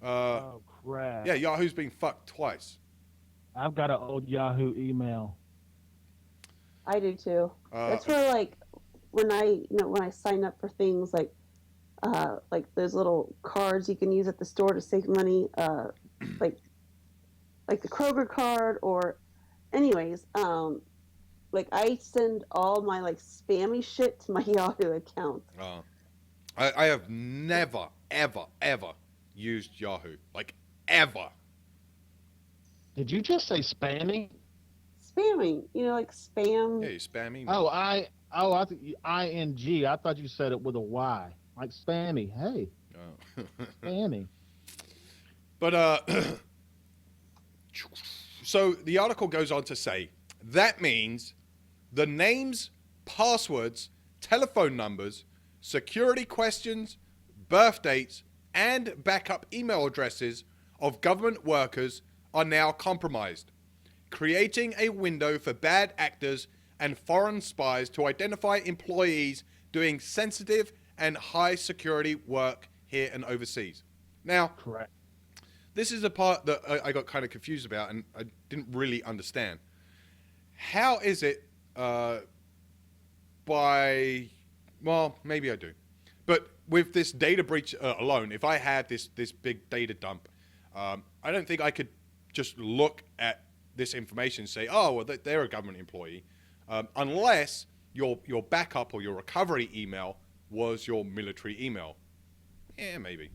Oh, crap. Yeah, Yahoo's been fucked twice. I've got an old Yahoo email. I do too. That's where like when I sign up for things like those little cards you can use at the store to save money, like the Kroger card, or anyways, like I send all my like spammy shit to my Yahoo account. I have never, ever, ever used Yahoo. Like, ever. Did you just say spammy? Spamming, like spam. Yeah, you spam email. Oh, I think ING. I thought you said it with a Y. Like spammy. Hey, spammy. But, so the article goes on to say, that means the names, passwords, telephone numbers, security questions, birth dates, and backup email addresses of government workers are now compromised, creating a window for bad actors and foreign spies to identify employees doing sensitive and high security work here and overseas. Now, Correct. this is the part that I got kind of confused about and I didn't really understand. How is it by, well, maybe I do. But with this data breach alone, if I had this big data dump, I don't think I could just look at this information and say, oh, well, they're a government employee, unless your backup or your recovery email was your military email. Yeah, maybe.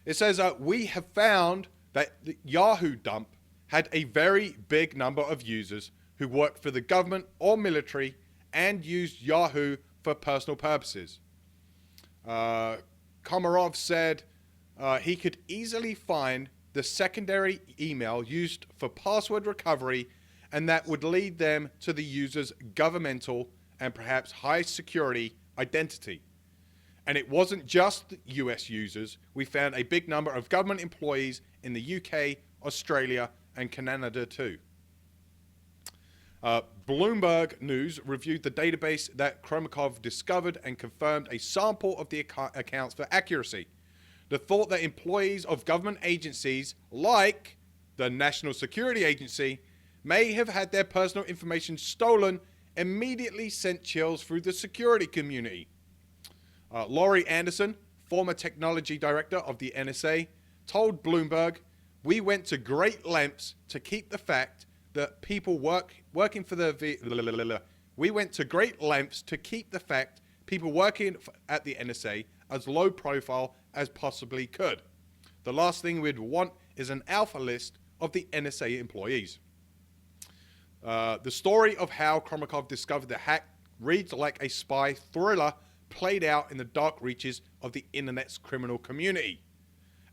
It says, we have found that the Yahoo dump had a very big number of users who worked for the government or military and used Yahoo for personal purposes. Komarov said he could easily find the secondary email used for password recovery, and that would lead them to the user's governmental and perhaps high security identity. And it wasn't just US users. We found a big number of government employees in the UK, Australia, and Canada too. Bloomberg News reviewed the database that Khromakov discovered and confirmed a sample of the accounts for accuracy. The thought that employees of government agencies like the National Security Agency may have had their personal information stolen immediately sent chills through the security community. Laurie Anderson, former technology director of the NSA, told Bloomberg, "We went to great lengths to keep the fact that people working for the we went to great lengths to keep the fact people working at the NSA as low profile as possibly could. The last thing we'd want is an alpha list of the NSA employees." The story of how Khromakov discovered the hack reads like a spy thriller played out in the dark reaches of the internet's criminal community.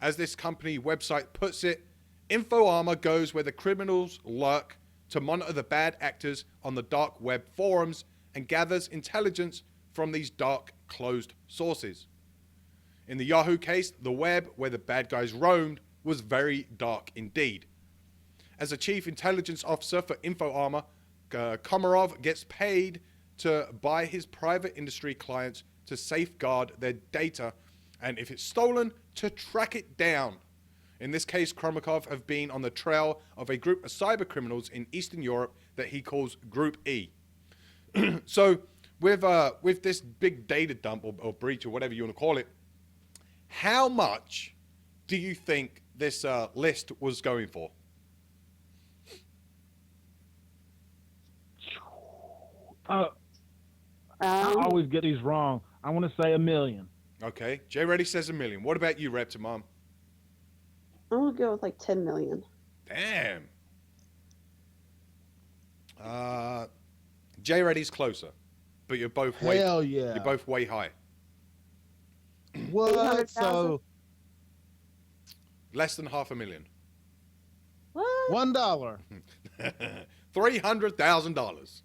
As this company website puts it, InfoArmor goes where the criminals lurk to monitor the bad actors on the dark web forums and gathers intelligence from these dark, closed sources. In the Yahoo case, the web where the bad guys roamed was very dark indeed. As a chief intelligence officer for InfoArmor, Komarov gets paid to buy his private industry clients to safeguard their data, and if it's stolen, to track it down. In this case, Khromakov have been on the trail of a group of cyber criminals in Eastern Europe that he calls Group E. So with this big data dump or breach or whatever you want to call it, how much do you think this list was going for? I always get these wrong. I want to say $1 million. Okay, Jay Reddy says $1 million. What about you, Reptimon? I'm gonna go with like 10 million. Damn. Jay Reddy's closer, but you're both way. Hell yeah. You're both way high. What? 800,000? So Less than $500,000. What? $1. $300,000.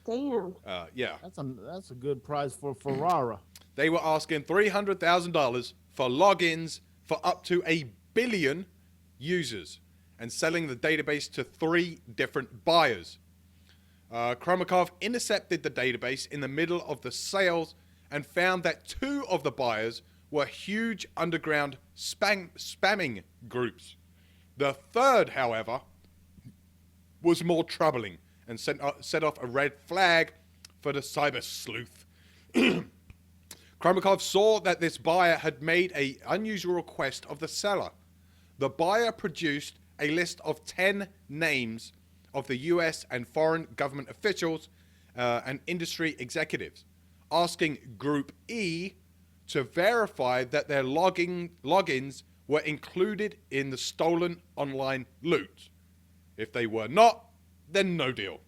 Damn. Yeah. That's a good price for Ferrara. They were asking $300,000 for logins for up to 1 billion users and selling the database to 3 different buyers. Khromakov intercepted the database in the middle of the sales and found that 2 of the buyers were huge underground spamming groups. The third, however, was more troubling and set off a red flag for the cyber sleuth. Khromakov saw that this buyer had made an unusual request of the seller. The buyer produced a list of 10 names of the US and foreign government officials and industry executives, asking Group E to verify that their logins were included in the stolen online loot. If they were not, then no deal.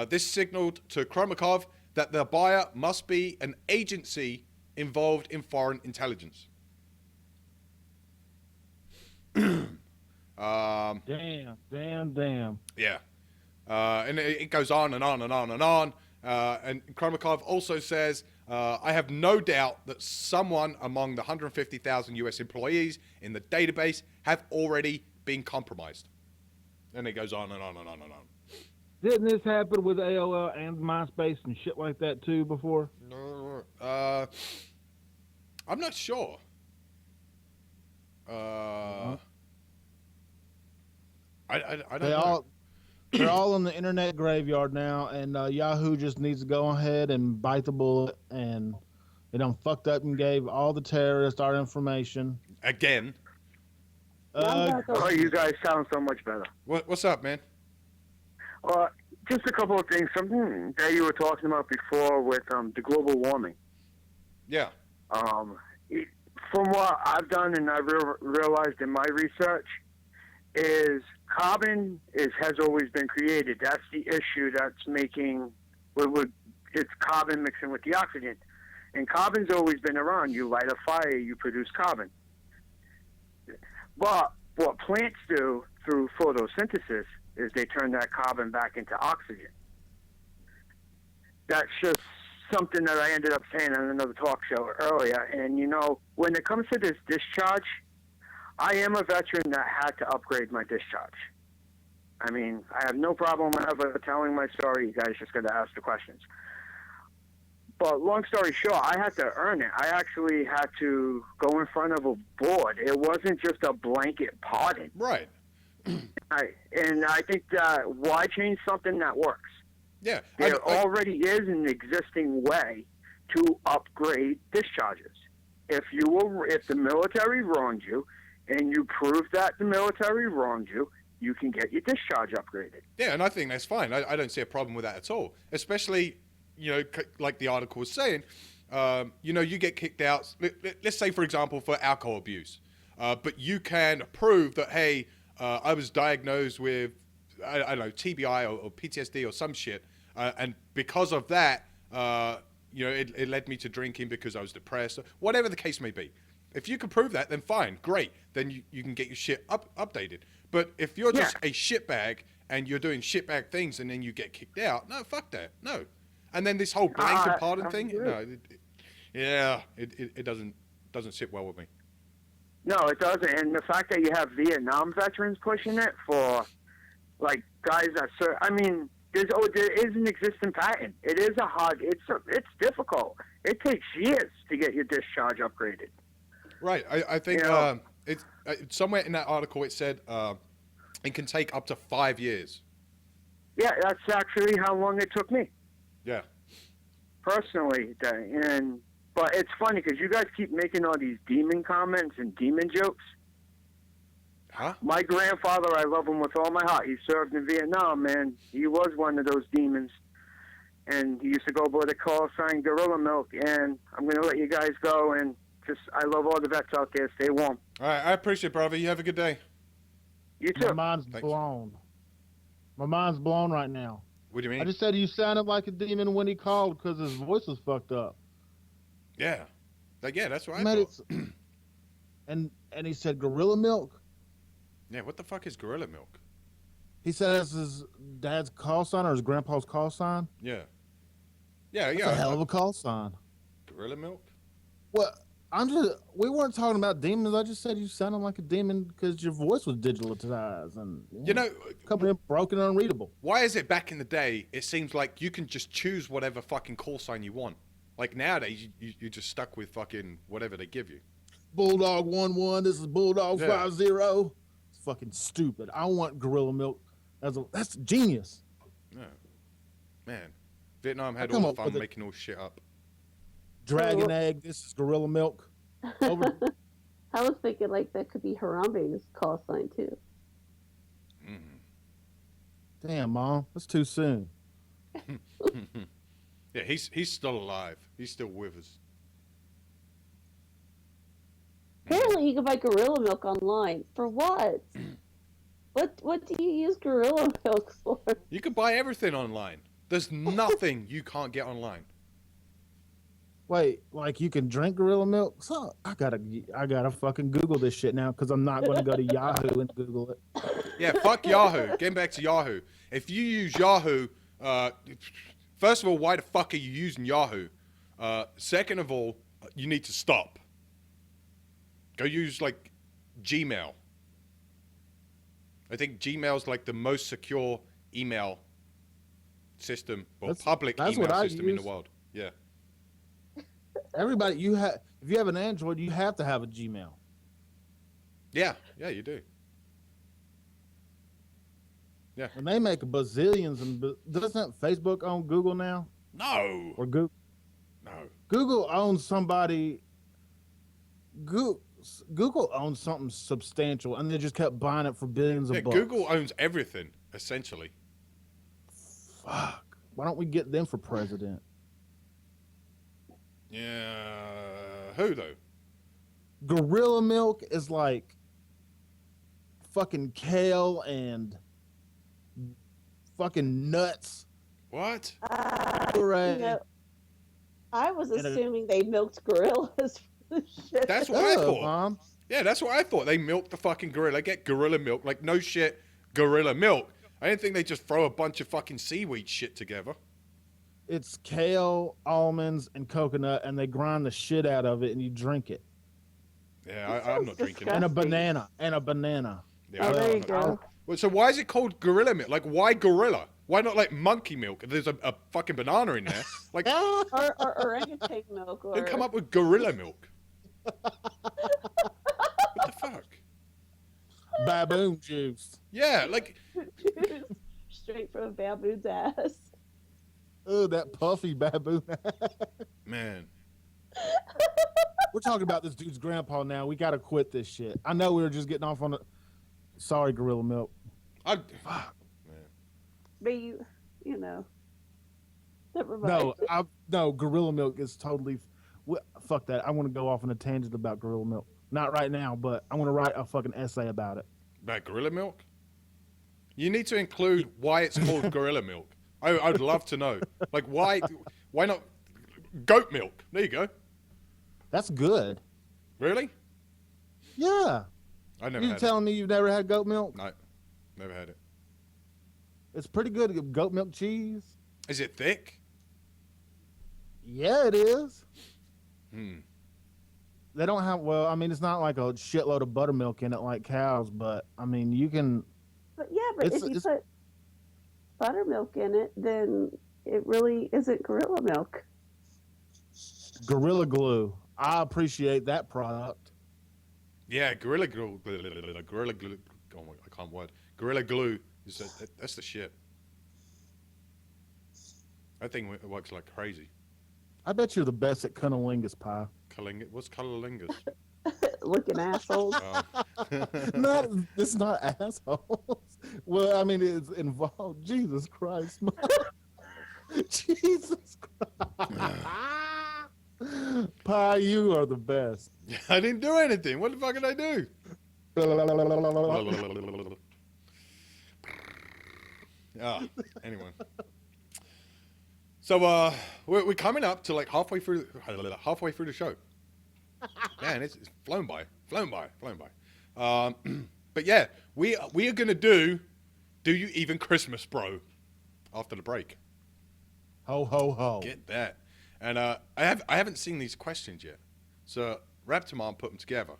This signaled to Khromakov that the buyer must be an agency involved in foreign intelligence. Damn. Yeah. And it goes on and on and on and on. And Khromakov also says, I have no doubt that someone among the 150,000 US employees in the database have already been compromised. And it goes on and on and on and on. Didn't this happen with AOL and MySpace and shit like that too before? No, I'm not sure. I don't know. They're all in the internet graveyard now, and Yahoo just needs to go ahead and bite the bullet. And they done fucked up and gave all the terrorists our information. Again. Oh, you guys sound so much better. What's up, man? Just a couple of things. Something that you were talking about before with the global warming. Yeah. From what I've done and I've realized in my research, is carbon has always been created. That's the issue that's making it's carbon mixing with the oxygen. And carbon's always been around. You light a fire, you produce carbon. But what plants do through photosynthesis is they turn that carbon back into oxygen. That's just something that I ended up saying on another talk show earlier. And, when it comes to this discharge, I am a veteran that had to upgrade my discharge. I mean, I have no problem ever telling my story. You guys just got to ask the questions. But long story short, I had to earn it. I actually had to go in front of a board. It wasn't just a blanket pardon. Right. And I think that why change something that works? Yeah. There already is an existing way to upgrade discharges. If the military wronged you, and you prove that the military wronged you, you can get your discharge upgraded. Yeah, and I think that's fine. I don't see a problem with that at all. Especially, like the article was saying, you get kicked out. Let's say, for example, for alcohol abuse. But you can prove that, hey, I was diagnosed with, I don't know, TBI or PTSD or some shit. And because of that, it led me to drinking because I was depressed. Whatever the case may be. If you can prove that, then fine, great. Then you can get your shit updated. But if you're just a shitbag and you're doing shitbag things and then you get kicked out, no, fuck that, no. And then this whole blanket pardon thing, it doesn't sit well with me. No, it doesn't. And the fact that you have Vietnam veterans pushing it for, like, guys that serve, I mean, there is an existing patent. It is it's difficult. It takes years to get your discharge upgraded. Right. I think it's somewhere in that article it said it can take up to 5 years. Yeah, that's actually how long it took me. Yeah. Personally, but it's funny because you guys keep making all these demon comments and demon jokes. Huh? My grandfather, I love him with all my heart. He served in Vietnam, man. He was one of those demons. And he used to go by the call sign Gorilla Milk. And I'm going to let you guys go. And I love all the vets out there. Stay warm. All right. I appreciate it, brother. You have a good day. You too. My mind's blown. My mind's blown right now. What do you mean? I just said you sounded like a demon when he called because his voice was fucked up. Yeah. That's what I thought. And he said Gorilla Milk. Yeah, what the fuck is Gorilla Milk? He said that's his dad's call sign or his grandpa's call sign. Yeah. That's a hell of a call sign. Gorilla Milk? Well, we weren't talking about demons. I just said you sounded like a demon because your voice was digitalized and company broken and unreadable. Why is it back in the day it seems like you can just choose whatever fucking call sign you want? Like nowadays you're just stuck with fucking whatever they give you. Bulldog 1-1, this is Bulldog 5-0. It's fucking stupid. I want Gorilla Milk. That's genius. Yeah. Man. Vietnam had all the fun making all shit up. Dragon Egg, this is Gorilla Milk. Over. I was thinking like that could be Harambe's call sign too. Mm-hmm. Damn, Mom, that's too soon. Yeah, he's still alive. He's still with us. Apparently, you can buy Gorilla Milk online. For what? What do you use Gorilla Milk for? You can buy everything online. There's nothing you can't get online. Wait, like you can drink Gorilla Milk? So I gotta fucking Google this shit now because I'm not going to go to Yahoo and Google it. Yeah, fuck Yahoo. Getting back to Yahoo. If you use Yahoo, first of all, why the fuck are you using Yahoo? Second of all, you need to stop. Go use like Gmail. I think Gmail's like the most secure email system or public email system in the world. Yeah. Everybody, if you have an Android, you have to have a Gmail. Yeah, you do. Yeah. And they make bazillions. And doesn't Facebook own Google now? No. Or Google? No. Google owns somebody. Google owns something substantial, and they just kept buying it for billions Yeah, of bucks. Google owns everything, essentially. Fuck. Why don't we get them for president? Yeah. Who, though? Gorilla Milk is like fucking kale and fucking nuts. What? Hooray. I was And assuming they milked gorillas for the shit. That's what I Oh, thought. Mom. Yeah, that's what I thought. They milk the fucking gorilla. Get gorilla milk. Like, no shit, gorilla milk. I didn't think they just throw a bunch of fucking seaweed shit together. It's kale, almonds, and coconut, and they grind the shit out of it, and you drink it. Yeah, That I'm sounds not drinking And it. a Disgusting. banana. And a banana. Yeah, Oh, there you I'm- go. Well, so why is it called gorilla milk? Like, why gorilla? Why not like monkey milk? There's a fucking banana in there. Like, Or orangutan milk. Or who come up with gorilla milk? What the fuck? Baboon juice. Yeah, like, straight from a baboon's ass. Oh, that puffy baboon. man. We're talking about this dude's grandpa now. We got to quit this shit. I know we were just getting off on a. Sorry, Gorilla Milk. Fuck. But you know. Never mind. No, Gorilla Milk is totally. Fuck that. I want to go off on a tangent about Gorilla Milk. Not right now, but I want to write a fucking essay about it. About gorilla milk? You need to include why it's called gorilla milk. I'd love to know. Like, why not goat milk? There you go. That's good. Really? Yeah. I never You had telling me you've never had goat milk? it. No, never had it. It's pretty good. Goat milk cheese. Is it thick? Yeah, it is. Hmm. They don't have. Well, I mean, it's not like a shitload of buttermilk in it like cows, but I mean, you can. But yeah, but It's- if you it's- put buttermilk in it, then it really isn't gorilla milk. Gorilla Glue. I appreciate that product. Yeah, gorilla glue. Gorilla glue. Oh my, I can't word. Gorilla glue is that's the shit. That thing works like crazy. I bet you're the best at cunnilingus pie. What's cunnilingus? Looking assholes. Not, it's not assholes. Well, I mean, it's involved. Jesus Christ, Jesus Christ. Pie, you are the best. I didn't do anything. What the fuck did I do? Anyway. So we're coming up to like halfway through the show. Man, it's flown by. But yeah, we are gonna do you even Christmas, bro? After the break. Ho ho ho. Get that. And I haven't seen these questions yet. So Raptormon put them together.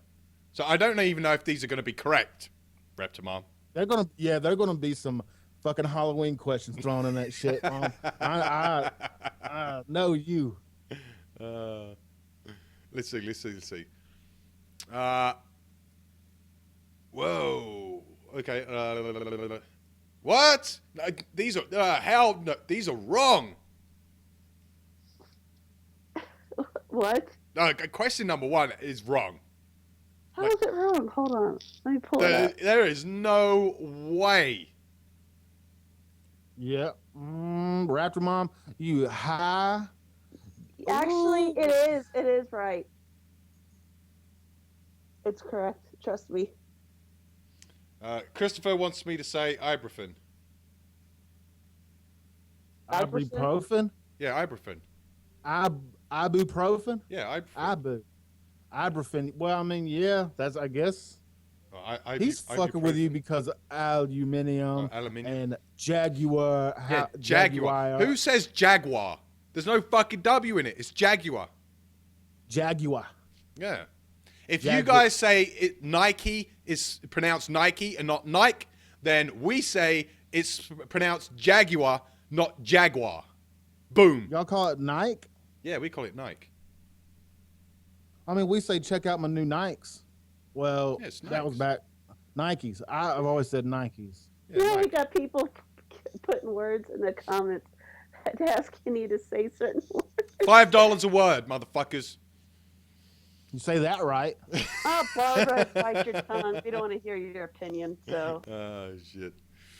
So I don't even know if these are going to be correct, Raptormon. They're gonna be some fucking Halloween questions thrown in that shit. I know you. Let's see. Whoa. Okay. What? No, these are no, these are wrong. What? Question number 1 is wrong. How is it wrong? Hold on. Let me pull it up. There is no way. Yeah. Raptor Mom, you high. Actually, it is. It is right. It's correct. Trust me. Christopher wants me to say ibuprofen. Ibuprofen? Yeah, ibuprofen. Ibuprofen? Yeah, ibuprofen. Ibuprofen. Well, I mean, yeah, that's, I guess. He's fucking with you because aluminium Aluminium. and Jaguar. Yeah, Jaguar. Who says Jaguar? There's no fucking W in it. It's Jaguar. Jaguar. Yeah. If you Jaguar. guys say Nike is pronounced Nike and not Nike, then we say it's pronounced Jaguar, not Jaguar. Boom. Y'all call it Nike? Yeah, we call it Nike. I mean, we say check out my new Nikes. Well, Yeah, it's that was Nikes. back. Nikes. I've always said Nikes. Yeah, Now we Mike. got people putting words in the comments asking you to say certain words. $5 a word, motherfuckers. You say that right. Oh, Barbara, bite your tongue. We don't want to hear your opinion. So Oh, shit.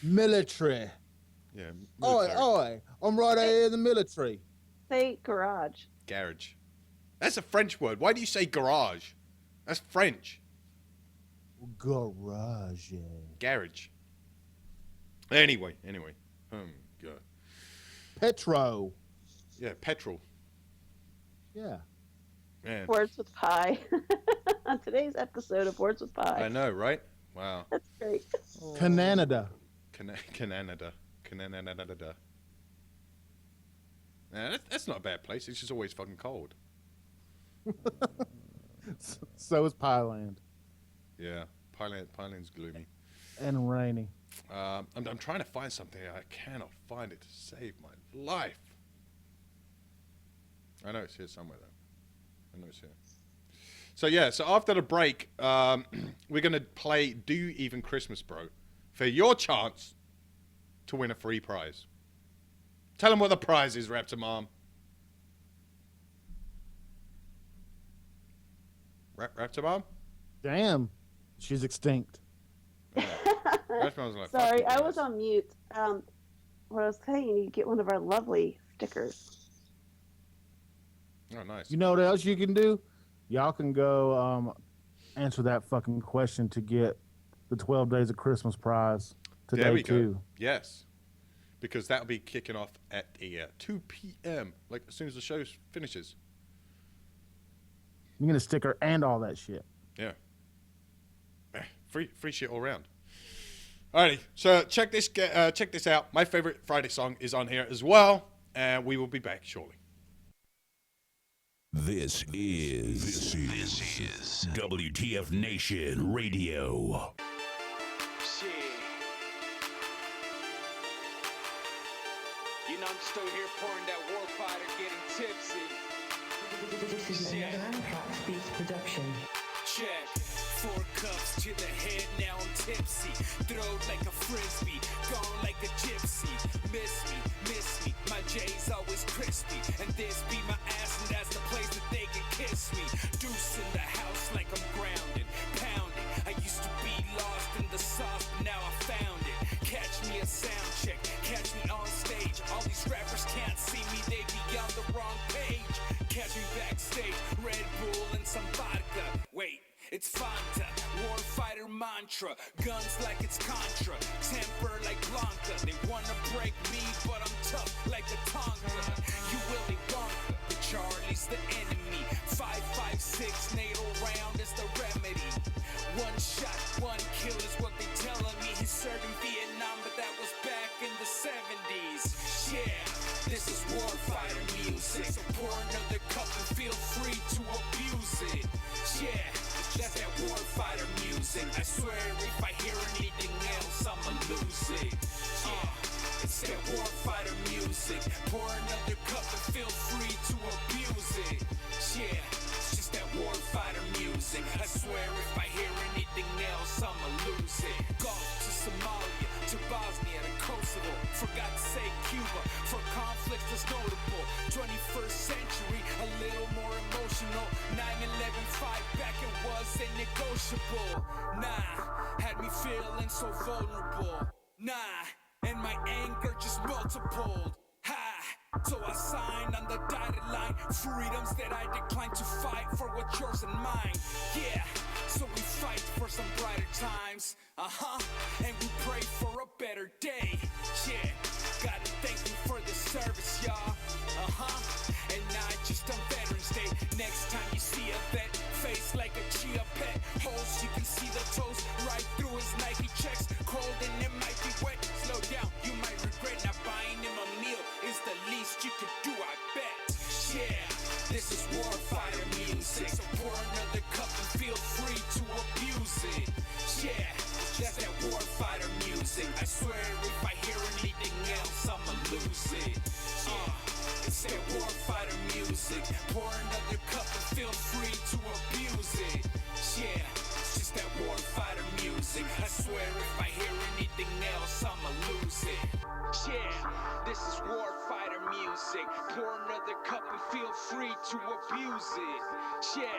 Military. Yeah. Oi, military. oi. I'm right here in the military. say garage. Garage. That's a French word. Why do you say garage? That's French. Garage. Garage. Anyway. Oh, God. Petro. Yeah, petrol. Yeah. Man, Words with pie. On today's episode of Words with Pie. I know, right? Wow. That's great. Canada. Canada. Nah, that's not a bad place. It's just always fucking cold. So is Pyland. Yeah, Pyland's gloomy. And rainy. I'm trying to find something. I cannot find it to save my life. I know it's here somewhere, though. I know it's here. So, yeah, so after the break, we're going to play Do Even Christmas, Bro, for your chance to win a free prize. Tell them what the prize is, Raptor Mom. Raptor Mom? Damn. She's extinct. Raptor Mom's like, Sorry, "Fuck you I guys." was on mute. What I was saying, you get one of our lovely stickers. Oh, nice. You know what else you can do? Y'all can go answer that fucking question to get the 12 Days of Christmas prize today, There we too. go. Yes. Because that'll be kicking off at 2 p.m., like as soon as the show finishes. You get a sticker and all that shit. Yeah. Free shit all around. Alrighty, so check this out. My favorite Friday song is on here as well, and we will be back shortly. This is WTF Nation Radio. Shit. You know, I'm still here pouring that Warfighter, getting tipsy. This is another Anthrax Beats production. Check. 4 cups to the head, now I'm tipsy. Throwed like a frisbee, gone like a gypsy. Miss me, my J's always crispy. And this be my ass, and that's the place that they can kiss me. Deuce in the house like I'm grounded, pounding. I used to be lost in the sauce, but now I found it. Catch me a sound check, catch me on stage. All these rappers can't see me, they be on the wrong page. Catch me backstage, Red Bull and some vodka. Wait. It's Fanta, warfighter mantra, guns like it's Contra, temper like Blanca. They wanna break me, but I'm tough like a Tonka. You Willy Wonka, the Charlie's the enemy. 5.56 NATO round is the remedy. 1 shot, 1 kill is what they telling me. He served in Vietnam, but that was back in the 70s. Yeah, this is warfighter music. So pour another cup and feel free to abuse it. Yeah. That's that warfighter music. I swear if I hear anything else, I'ma lose it. It's that warfighter music. Pour another cup and feel free to abuse it. Yeah, it's just that warfighter music. I swear if I hear anything else, I'ma lose it. Gulf to Somalia, to Bosnia, to Kosovo. Forgot to say Cuba, for conflicts that's notable. 21st century, a little more emotional. 9/11 fight back, it wasn't negotiable. Nah, had me feeling so vulnerable. Nah, and my anger just multiplied. Ha! So I signed on the dotted line. Freedoms that I decline to fight for what's yours and mine. Yeah, so we fight for some brighter times. And we pray for a better day. Yeah, gotta thank you for the service, y'all. And not just on Veterans Day. Next time you see a vet, face like a chia pet. Holes, you can see the toes right through his Nike checks. Cold and it might be wet. Slow down, you might regret not buying him a meal. Is the least you could do, I bet. Yeah, this is warfighter music. So pour another cup and feel free to abuse it. Yeah, that's that warfighter music. I swear if I hear anything else, I'ma lose it. It's that warfighter music. Pour another cup and feel free to abuse it. Yeah, it's just that warfighter music. I swear if I hear anything else, warfighter music. Pour another cup and feel free to abuse it. Yeah,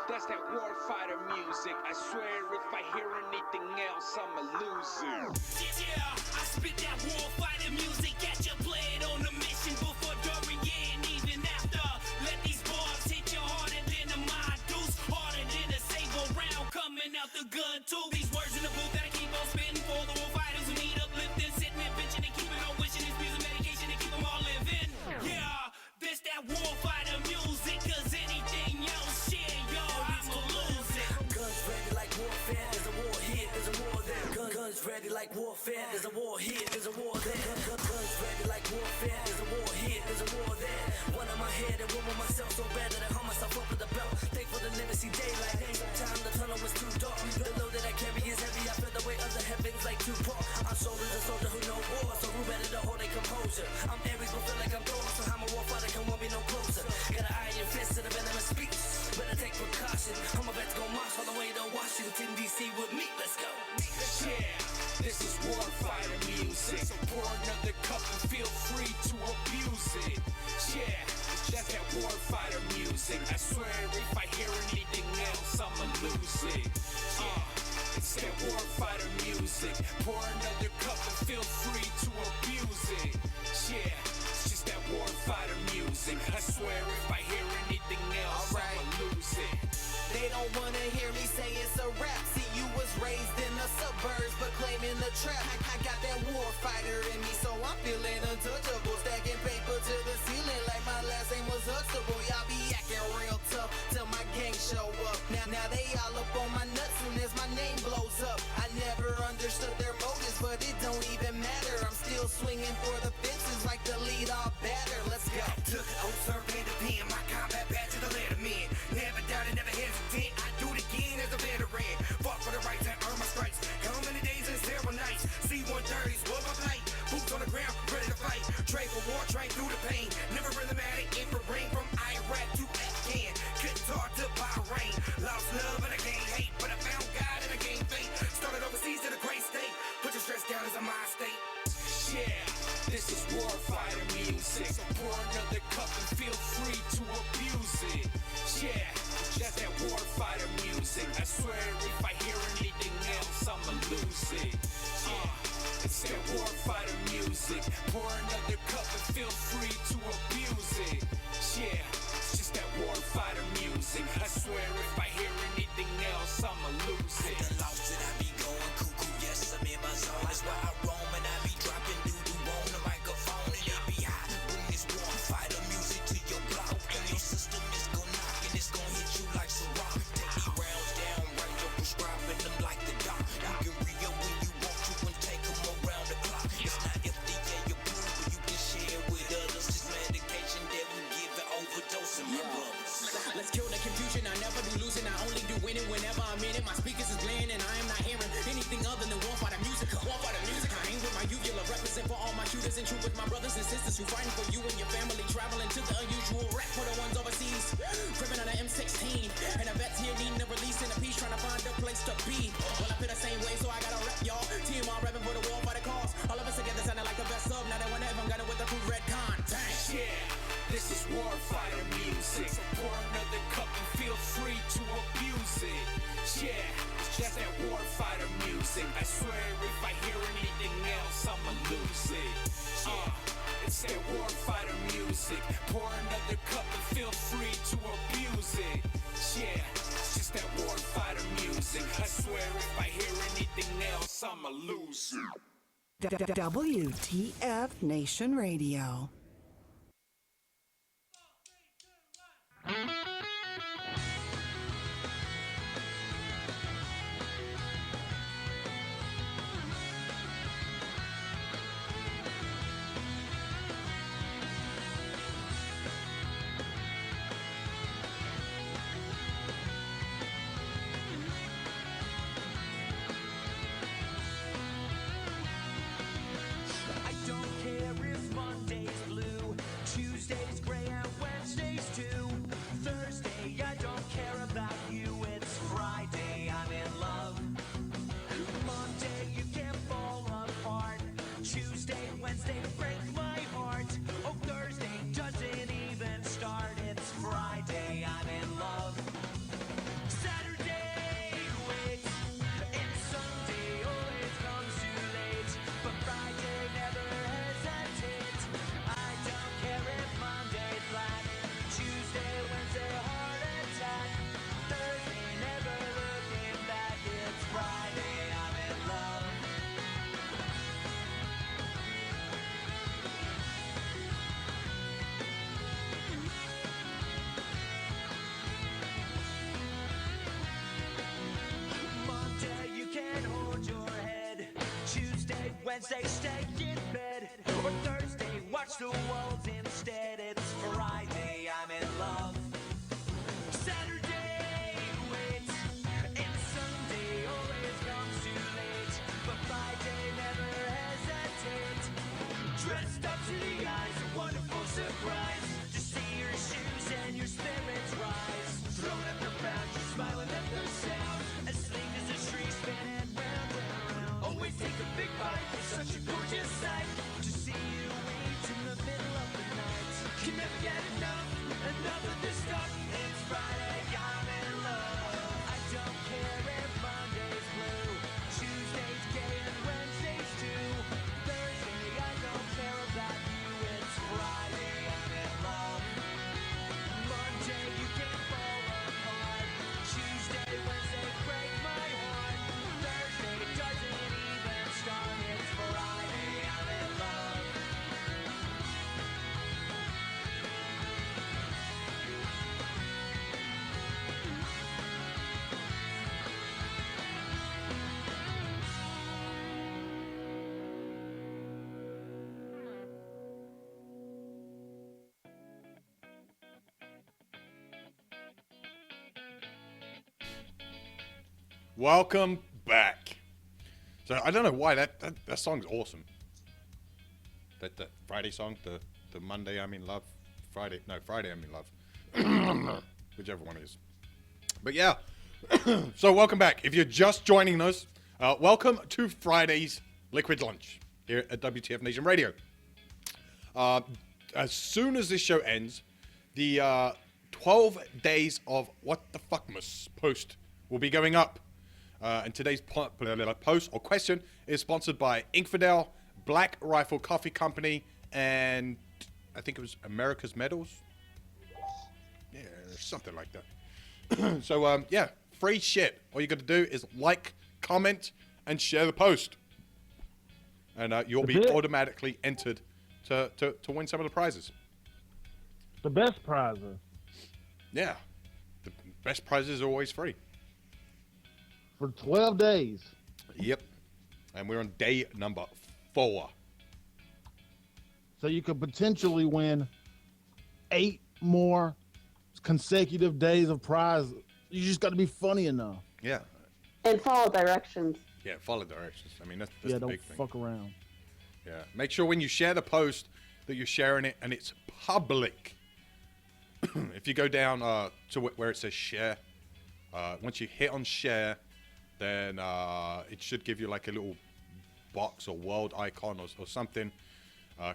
that's that warfighter music. I swear if I hear anything else, I'm a loser. Yeah, I spit that warfighter music at you. Play it on the mission before, during, yeah, and even after. Let these bars hit you harder than a mind deuce, harder than a saber round coming out the gun too. These words in the booth that I keep on spitting for the warfighters who need uplifting, sitting and bitching and keeping on wishing. It's music medication to keep them all living. Yeah, this that warfighter music, cause anything else, yeah, yo, I'ma lose it. Guns ready like warfare, there's a war here, there's a war there. Guns ready like warfare, there's a war here, there's a war there. Guns ready like warfare, there's a war here, there's a war there. One in my head and one with myself so bad that I hung myself up with the belt. Thankful to never see daylight. Sometimes the tunnel was too dark. The load that I carry is heavy. I feel the weight of the heavens like Tupac. I'm shoulders a soldier who know war, so who better to hold their composure? I'm Aries but feel like I'm Thor, so how my warfighter can want me no closer. Got an iron fist and a venomous speech. Better take precaution. I'm about to go march all the way to Washington D.C. with me. Let's go. Yeah, this is warfighter music. So pour another cup and feel free to abuse it. Yeah, that's that warfighter music. I swear if I hear anything else, I'ma lose it. It's that warfighter music. Pour another cup and feel free to abuse it. Yeah, it's just that warfighter music. I swear if I hear anything else, I'ma lose it. They don't wanna hear me say it's a rap. See, you was raised in the suburbs, but claiming the trap. I got that warfighter in me, so I'm feeling untouchable. Stacking paper to the ceiling like my last name was Huxtable. Y'all be acting real tough till my gang show up. Now they all up on my nuts soon as my name blows up. I never understood their motives, but it don't even matter. I'm still swinging for the fences like the lead off batter. Let's go. Took an old survey to pen, my combat badge to the letterman. Never doubted, never hesitate. I do it again as a veteran. Fought for the right to earn my stripes. How many days and several nights? C-130s, was my plight. Boots on the ground, ready to fight. Train for war, train through the pain. Never really matter if it rain from Iraq to Afghan. Couldn't talk to Bahrain. Lost love and I gained hate, but I found God and I gained faith. Started overseas in a great state. Put your stress down as a mind state. Yeah, this is warfighter music. So pour another cup and feel free to abuse it. Yeah, that's that warfighter music. I swear if I hear anything else, I'ma lose it. It's that warfighter music. Pour another cup and feel free to abuse it. Yeah, it's just that warfighter music. I swear if I hear anything else, I'ma lose it. I lost it, I be going cuckoo. Yes, I'm in my zone. That's why I roam and I be dropping doo-doo on the microphone. And it be hot. Bring this warfighter music to your block. And your system is gon' knock and it's gon' hit you like Ciroc. Take these rounds down, right? You're prescribing them like the doc. You can re-up when you want to and take them around the clock. It's not FDA approved, but you can share with others. This medication that we give an overdose in my brothers. Let's kill the confusion, I never be losing. I only do winning whenever I'm in it. My speakers is playing and I am not hearing anything other than warfighter music. Warfighter music. I ain't with my uvula, represent for all my shooters and troopers, my brothers and sisters who fighting for you and your family, traveling to the unusual rap for the ones overseas. Criminal the M16 and a vet here needing a release in a piece, trying to find a place to be. Well, I feel the same way, so I gotta rap y'all. TMR rapping for the warfighter cause. All of us together sounding like the best of. Now they wonder if I'm gonna with the food red con. Dang. Yeah, this is warfighter music. So pour another cup and feel free to abuse it. Yeah, it's just that warfighter music. I swear if I hear anything else, I'ma lose it. It's that warfighter music. Pour another cup and feel free to abuse it. Yeah, it's just that warfighter music. I swear if I hear anything else, I'ma lose it. WTF Nation Radio. I don't care if Monday's blue, Tuesday's gray, and Wednesday's too. Wednesday, stay in bed. Or Thursday, watch the walls instead. It's Friday, I'm in love. Saturday, wait. And Sunday always comes too late. But Friday, never hesitate. Dressed up to the eyes, a wonderful surprise. To see your shoes and your spirits rise. Thrown up your back, you're smiling at the sound. As sleek as a tree, spinning round and round. Always take a big bite, it's such a gorgeous sight. To see you wait in the middle of the night. Can never get enough of this stuff. It's Friday, I'm in love. I don't care if Monday's blue. Tuesday's gay and Wednesday's too. Thursday, I don't care about you. It's Friday, I'm in love. Monday, you can fall apart. Tuesday, Wednesday, break my heart. Thursday, doesn't even start. It's Friday, I'm in love. Welcome back. So I don't know why that song's awesome. That Friday song, the Monday I'm in love, Friday I'm in love, whichever one it is. But yeah, so welcome back. If you're just joining us, welcome to Friday's Liquid Lunch here at WTF Nation Radio. As soon as this show ends, the 12 days of What the Fuckmas post will be going up. And today's post or question is sponsored by Inkfidel, Black Rifle Coffee Company, and I think it was America's Medals. Yeah, something like that. So, yeah, free shit. All you got to do is like, comment, and share the post. And you'll be automatically entered to win some of the prizes. The best prizes. Yeah. The best prizes are always free. For 12 days. Yep. And we're on day number 4. So you could potentially win 8 more consecutive days of prize. You just got to be funny enough. Yeah. And follow directions. Yeah, follow directions. I mean, that's Yeah, the don't big thing. fuck around. Yeah. Make sure when you share the post that you're sharing it and it's public. If you go down to where it says share, once you hit on share, then it should give you like a little box or world icon or something.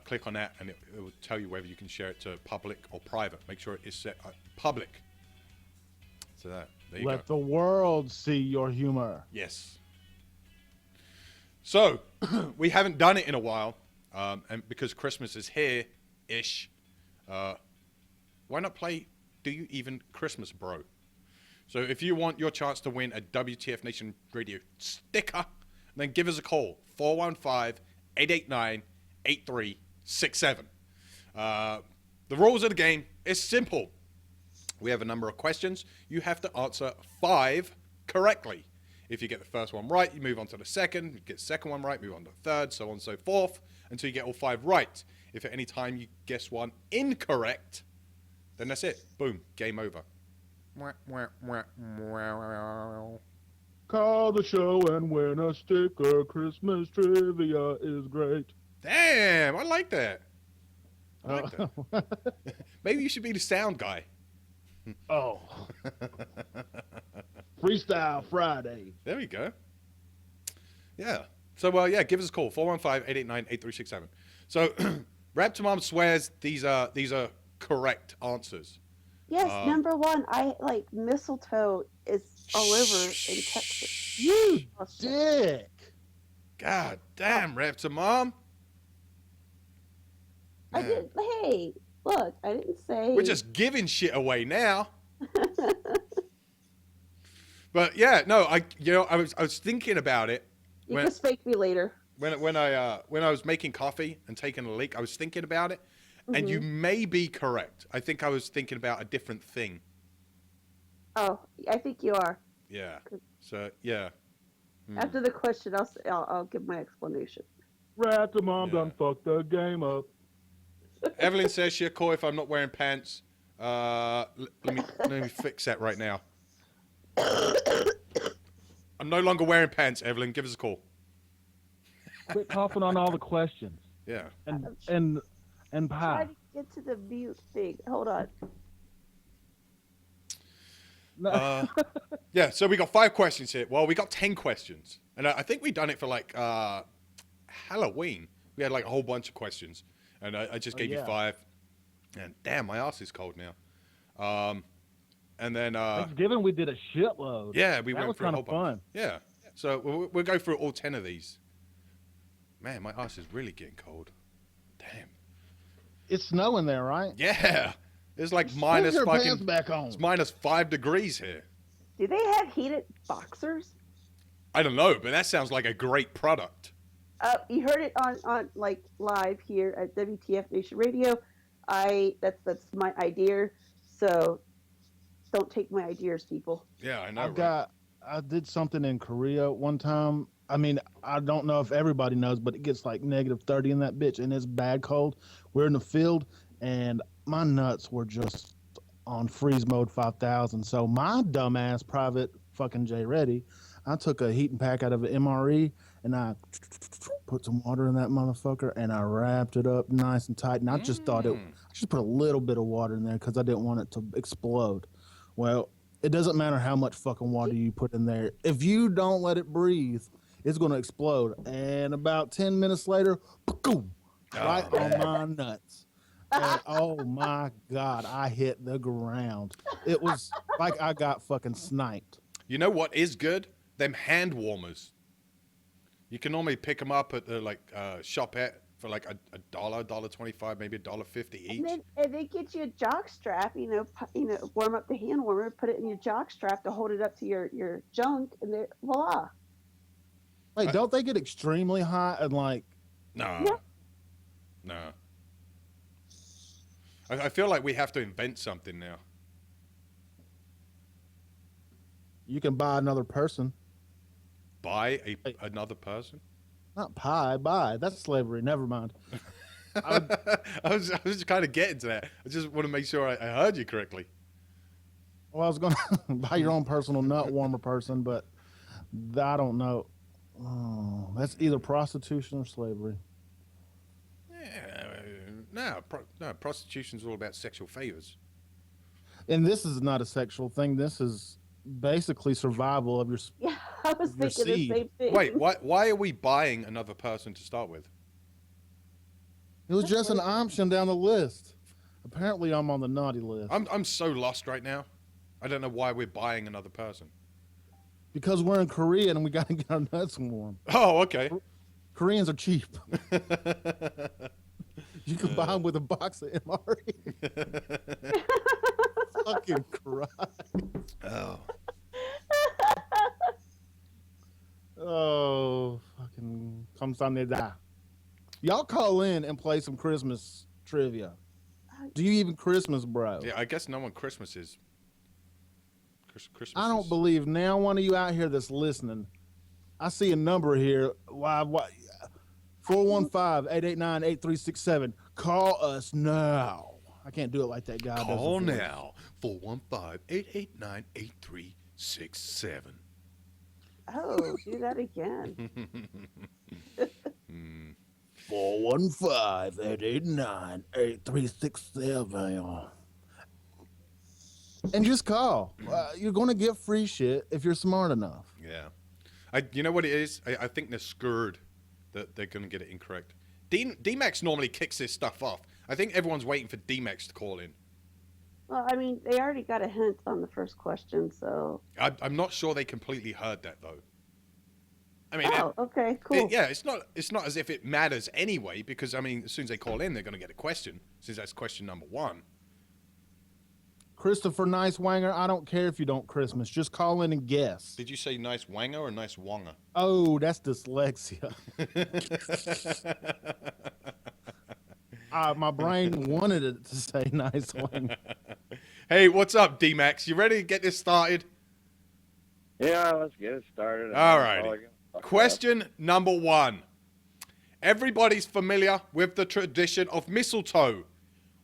Click on that and it will tell you whether you can share it to public or private. Make sure it is set public. So there you go. Let the world see your humor. Yes. So, we haven't done it in a while, and because Christmas is here-ish, why not play Do You Even Christmas, Bro? So if you want your chance to win a WTF Nation Radio sticker, then give us a call, 415-889-8367. The rules of the game is simple. We have a number of questions. You have to answer 5 correctly. If you get the first one right, you move on to the second. You get the second one right, move on to the third, so on and so forth, until you get all 5 right. If at any time you guess one incorrect, then that's it. Boom, game over. Call the show and win a sticker. Christmas trivia is great. Damn, I like that. I like that. Maybe you should be the sound guy. Oh. Freestyle Friday. There we go. Yeah. So, yeah, give us a call, 415-889-8367. So, Raptor swears these are correct answers. Yes, number 1, I like mistletoe is all over in Texas. You dick. God damn, Raptor Mom. I did. Hey, look, I didn't say. We're just giving shit away now. But yeah, no, I was thinking about it. You can spank me later. When I was making coffee and taking a leak, I was thinking about it, and you may be correct. I think I was thinking about a different thing. Oh, I think you are. Yeah. So yeah. After the question, I'll give my explanation. Rat the mom done fucked the game up. Evelyn says she'll call if I'm not wearing pants. Let me fix that right now. I'm no longer wearing pants, Evelyn. Give us a call. Quit coughing on all the questions. Yeah. And Try pie. to get to the mute thing. Hold on. Yeah, so we got 5 questions here. Well, we got 10 questions. And I think we done it for like Halloween. We had like a whole bunch of questions. And I just gave you 5. And damn, my ass is cold now. And then Thanksgiving we did a shitload. yeah, we that went was through a kind whole of bunch. fun. Yeah. So we'll go through all 10 of these. Man, my ass is really getting cold. Damn. It's snowing there, right? Yeah. It's like Put minus your fucking pants back on. It's minus 5 degrees here. Do they have heated boxers? I don't know, but that sounds like a great product. You heard it on like live here at WTF Nation Radio. That's my idea. So don't take my ideas, people. Yeah, I know. I did something in Korea one time. I mean, I don't know if everybody knows, but it gets like negative 30 in that bitch, and it's bad cold. We're in the field, and my nuts were just on freeze mode 5000. So my dumbass private fucking J Ready, I took a heating pack out of an MRE, and I put some water in that motherfucker, and I wrapped it up nice and tight. And I just thought I just put a little bit of water in there because I didn't want it to explode. Well, it doesn't matter how much fucking water you put in there. If you don't let it breathe, it's going to explode. And about 10 minutes later, boom, right on my nuts. And, oh my God, I hit the ground. It was like I got fucking sniped. You know what is good? Them hand warmers. You can normally pick them up at the shopette for like $1.25, maybe $1.50 each. And they get you a jock strap. Warm up the hand warmer, put it in your jock strap to hold it up to your junk, and voila. Wait, don't they get extremely hot and like? No. Yeah. No. I feel like we have to invent something now. You can buy another person. Buy another person? Not buy. That's slavery. Never mind. I was just kind of getting to that. I just want to make sure I heard you correctly. Well, I was going to buy your own personal nut warmer person, but I don't know. Oh, that's either prostitution or slavery. Yeah, no, prostitution's all about sexual favors. And this is not a sexual thing. This is basically survival of your. Yeah, I was thinking the same thing. Wait, why are we buying another person to start with? It was just an option down the list. Apparently, I'm on the naughty list. I'm so lost right now. I don't know why we're buying another person. Because we're in Korea and we got to get our nuts warm. Oh, okay. Koreans are cheap. You can buy them with a box of MRE. Fucking Christ. Oh. Oh, fucking 감사합니다. Y'all call in and play some Christmas trivia. Do you even Christmas, bro? Yeah, I guess no one Christmases. Christmas. I don't believe now one of you out here that's listening. I see a number here. Why? 415-889-8367. Call us now. I can't do it like that guy. Call now. 415-889-8367. Oh, do that again. 415-889-8367. And just call. You're going to get free shit if you're smart enough. Yeah. You know what it is? I think they're scared that they're going to get it incorrect. D-Max normally kicks this stuff off. I think everyone's waiting for D-Max to call in. Well, I mean, they already got a hint on the first question, so. I'm not sure they completely heard that, though. I mean, okay, cool. It's not as if it matters anyway, because, I mean, as soon as they call in, they're going to get a question, since that's question number 1. Christopher Nice Wanger, I don't care if you don't Christmas. Just call in and guess. Did you say nice wanger or nice wonger? Oh, that's dyslexia. My brain wanted it to say nice wanger. Hey, what's up, D-Max? You ready to get this started? Yeah, let's get it started. All right. Question number 1. Everybody's familiar with the tradition of mistletoe.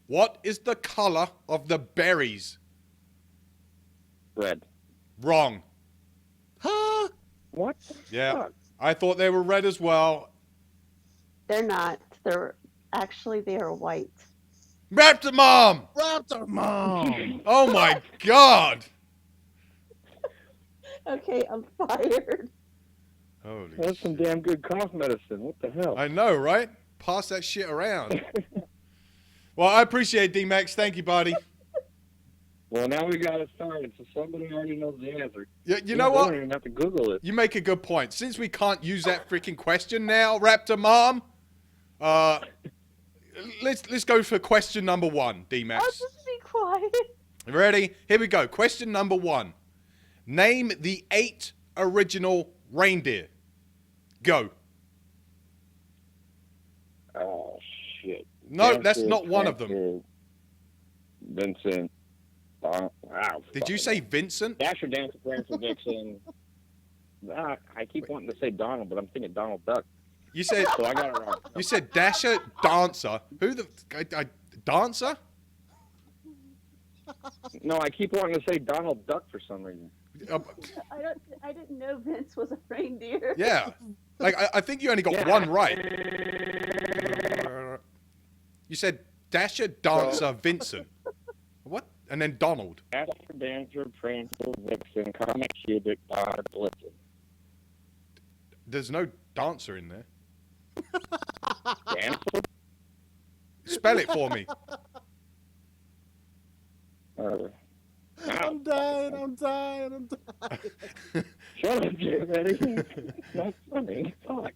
What is the color of the berries? Red. Wrong. Huh? What? Yeah. I thought they were red as well. They're not. They're white. Raptor Mom! Raptor Mom! Oh my God! Okay, I'm fired. Holy That's some damn good cough medicine. What the hell? I know, right? Pass that shit around. Well, I appreciate D-Max. Thank you, buddy. Well, now we got it started, so somebody already knows the answer. You know what? I don't even have to Google it. You make a good point. Since we can't use that freaking question now, Raptor Mom, let's go for question number 1, D-Max. I'll just be quiet. Ready? Here we go. Question number 1. Name the 8 original reindeer. Go. Oh, shit. No, that's not one of them. Vincent. Wow. Did you say Vincent? Dasher, Dancer, Prancer, Vixen. I keep wanting to say Donald, but I'm thinking Donald Duck. You said. So I got it wrong. You said Dasher, Dancer. Who the Dancer? No, I keep wanting to say Donald Duck for some reason. I didn't know Vince was a reindeer. Yeah. Like I think you only got one right. You said Dasher, Dancer, Vincent. What? And then Donald. Dasher, Dancer, Prancer, Vixen, Comet, Cupid, Donald, Blitzen. There's no dancer in there. Dancer? Spell it for me. I'm dying. Shut up, Jim, Eddie. That's funny. Fuck.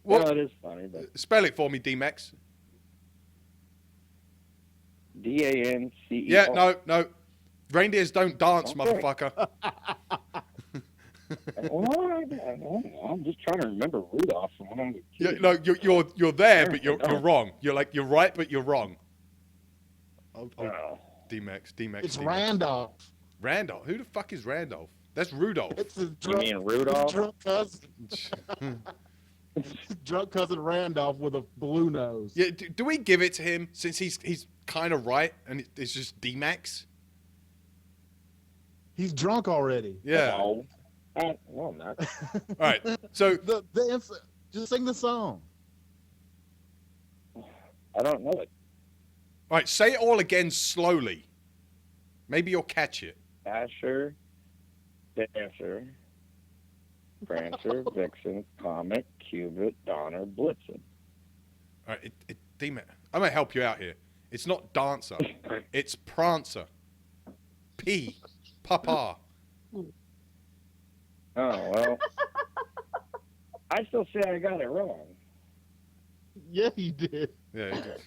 What? No, it is funny, but... Spell it for me, D-Max. D-A-N-C-E-R. Yeah, no. Reindeers don't dance, Okay. motherfucker. I'm just trying to remember Rudolph from when I was a kid. No, you're there, but you're wrong. You're right, but you're wrong. D-Max. It's Randolph. Randolph? Who the fuck is Randolph? That's Rudolph. It's his You mean Rudolph? drunk cousin. Drunk cousin Randolph with a blue nose. Yeah, do we give it to him since he's kind of right and it's just D-Max? He's drunk already. Yeah. No. Well, I'm not. All right. So just sing the song. I don't know it. All right, say it all again slowly. Maybe you'll catch it. Dasher, Dancer, Prancer, Vixen, Comet, Cupid, Donner, Blitzen. All right, D-Max, I'm going to help you out here. It's not Dancer. It's Prancer. P. Papa. Oh, well. I still say I got it wrong. Yeah, you did. Yeah, you did.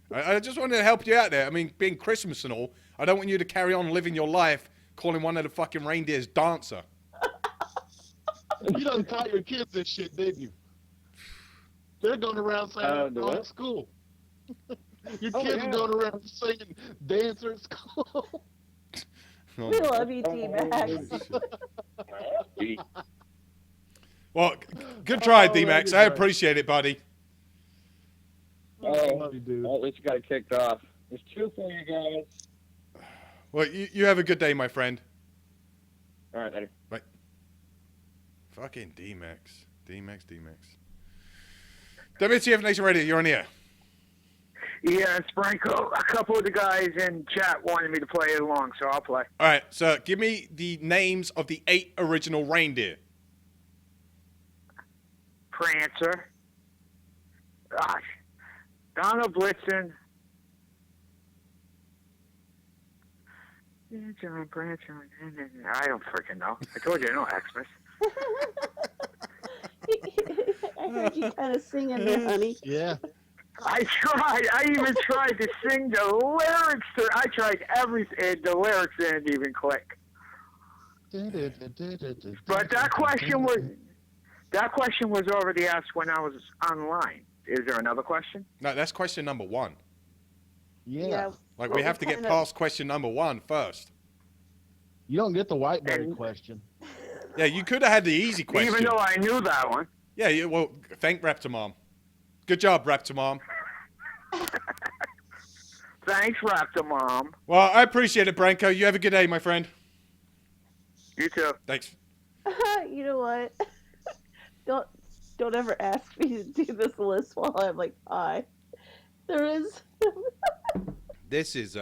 I just wanted to help you out there. I mean, being Christmas and all, I don't want you to carry on living your life calling one of the fucking reindeers Dancer. You done taught your kids this shit, didn't you? They're going around saying do at what? school. Your kids are going around singing Dancer at school. We love you, D-Max. Well, good try, D-Max. I appreciate it, buddy. Oh, love you, dude. Well, at least you got it kicked off. There's 2 for you guys. Well, you have a good day, my friend. All right, later. Bye. Fucking D-Max. D-Max. WTF Nation Radio, you're on the air. Yeah, Sprinkle. A couple of the guys in chat wanted me to play it along, so I'll play. All right, so give me the names of the 8 original reindeer. Prancer. Gosh. Donald Blitzen. Prancer. I don't freaking know. I told you I know Xmas. I heard you kind of singing there, honey. Yeah. I tried. I even tried to sing the lyrics. I tried everything. The lyrics didn't even click. But that question was already asked when I was online. Is there another question? No, that's question number 1. Yeah. Like, we have to get past question number 1 first. You don't get the Whiteberry question. Yeah, you could have had the easy question. Even though I knew that one. Yeah, well, thank Raptor Mom. Good job, Raptor Mom. Thanks, Raptor Mom. Well, I appreciate it, Branko. You have a good day, my friend. You too. Thanks. You know what? Don't ever ask me to do this list while I'm like high. There is. This is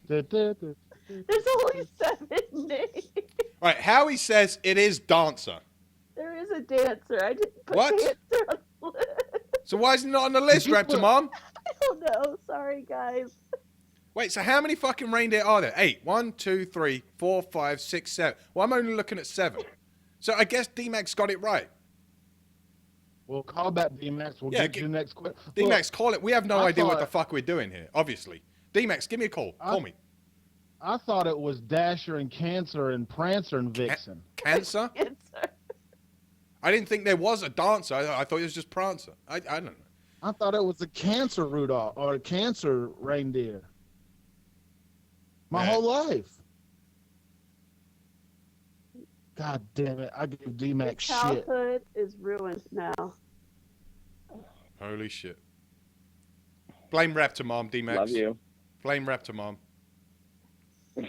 There's only 7 names. All right, Howie says it is dancer. There is a dancer. I didn't put What? dancer on the list. So why is it not on the list, Raptor Mom? I don't know. Sorry, guys. Wait, so how many fucking reindeer are there? 8. 1, 2, 3, 4, 5, 6, 7. Well, I'm only looking at 7. So I guess D-Max got it right. We'll call back D-Max. We'll get you the next question. D-Max, call it. We have no I idea what the thought- fuck we're doing here, obviously. D-Max, give me a call. Call me. I thought it was Dasher and Cancer and Prancer and Vixen. Cancer? I didn't think there was a dancer. I thought it was just Prancer. I don't know. I thought it was a Cancer Rudolph or a Cancer reindeer. My whole life. God damn it. I give D-Max shit. Childhood is ruined now. Holy shit. Blame Raptor Mom, D-Max. Love you. Blame Raptor Mom. All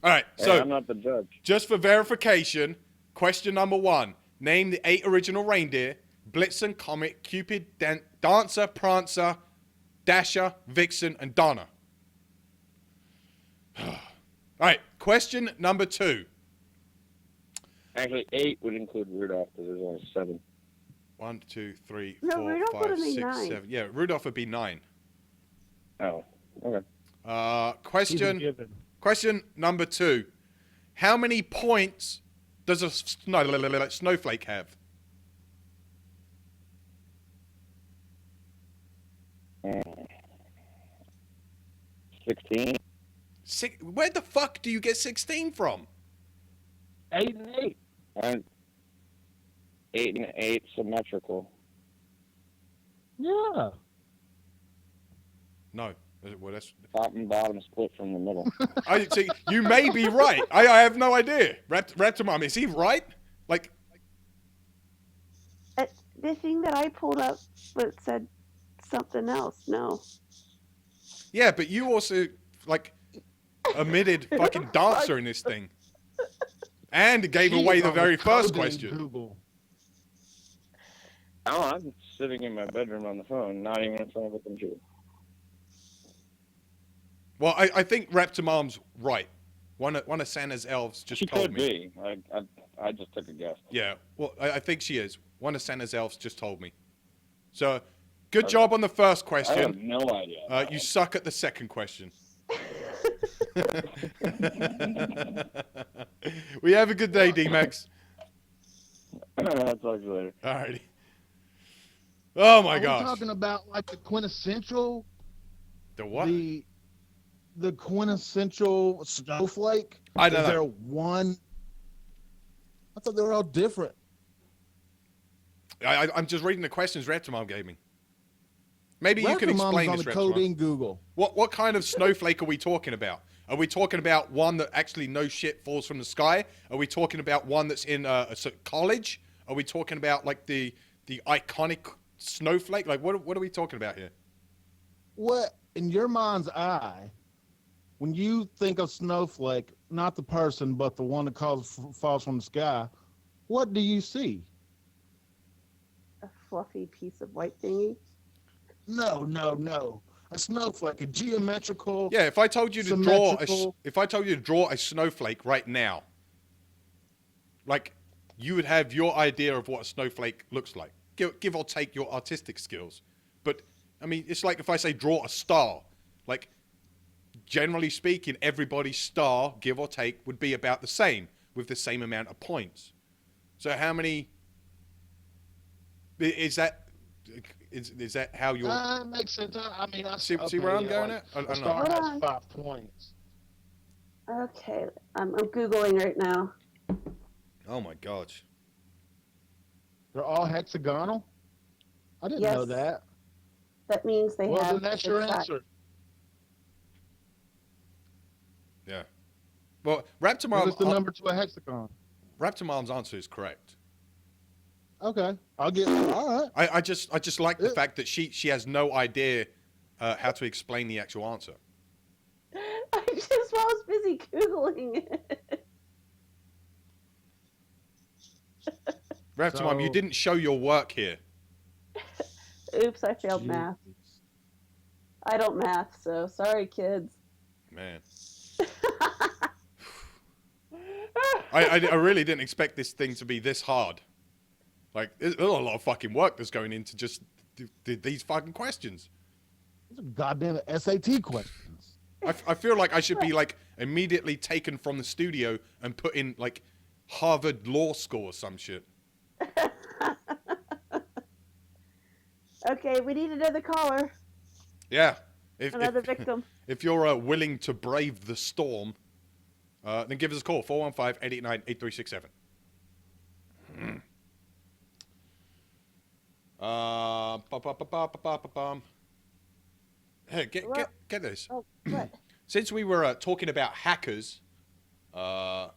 right, Hey, so I'm not the judge. just for verification, question number 1. Name the 8 original reindeer. Blitzen, Comet, Cupid, Dancer, Prancer, Dasher, Vixen, and Donna. All right, question number 2. Actually, 8 would include Rudolph because there's only 7. 1, 2, 3, No, 4, Rudolph 5, would've been 6, 9. 7. Yeah, Rudolph would be 9. Oh, okay. Question number 2. How many points does a snowflake have? Mm. 16. Where the fuck do you get 16 from? 8 and 8. And 8 and 8 symmetrical. Yeah. No. Well, that's... Top and bottom split from the middle. I see. You may be right. I have no idea. Raptor Mom, is he right? Like, The thing that I pulled up but said something else. No. yeah, but you also like omitted fucking dancer in this thing, and gave away the very first question. Google. Oh, I'm sitting in my bedroom on the phone, not even in front of a computer. Well, I think Raptor Mom's right. One of Santa's elves just She told could me. be. I just took a guess. Yeah. Well, I think she is. One of Santa's elves just told me. So, good job on the first question. I have no idea. You suck at the second question. We have a good day, D-Max. I'll talk to you later. Alrighty. Oh my Are gosh. we talking about like the quintessential? The what? The quintessential snowflake? I don't Is know. there one? I thought they were all different. I'm just reading the questions Raptor Mom gave me. Maybe you can Raptor Mom's explain on this, the Raptor code Mom. in Google. What kind of snowflake are we talking about? Are we talking about one that actually no shit falls from the sky? Are we talking about one that's in a college? Are we talking about like the iconic snowflake? Like what are we talking about here? What, in your mind's eye, when you think of snowflake, not the person, but the one that falls from the sky, what do you see? A fluffy piece of white thingy. No. A snowflake, a geometrical. Yeah, if I told you to draw a snowflake right now, like you would have your idea of what a snowflake looks like, give or take your artistic skills. But I mean, it's like if I say draw a star, like generally speaking, everybody's star, give or take, would be about the same with the same amount of points. So how many is that? Is that how you're? Makes sense. I mean, I see where I'm going at. I A don't star know. has 5 points. Okay, I'm Googling right now. Oh my gosh. They're all hexagonal? I didn't know Yes. that. That means they Well, have. then that's your six answer. Yeah. Well, Raptor What Mom. is the number to a hexagon? Raptor Mom's answer is correct. Okay, I'll get. All right. I just like the fact that she has no idea how to explain the actual answer. I just was busy Googling it. Raptor Mom, you didn't show your work here. Oops, I failed math. I don't math, so sorry, kids. Man. I really didn't expect this thing to be this hard. Like, there's a lot of fucking work that's going into just these fucking questions. These are goddamn SAT questions. I feel like I should be, like, immediately taken from the studio and put in, like, Harvard Law School or some shit. Okay, we need another caller. Yeah. Another victim. If you're willing to brave the storm, then give us a call, 415-889-8367. Hey, get this. Oh, what? Since we were talking about hackers, I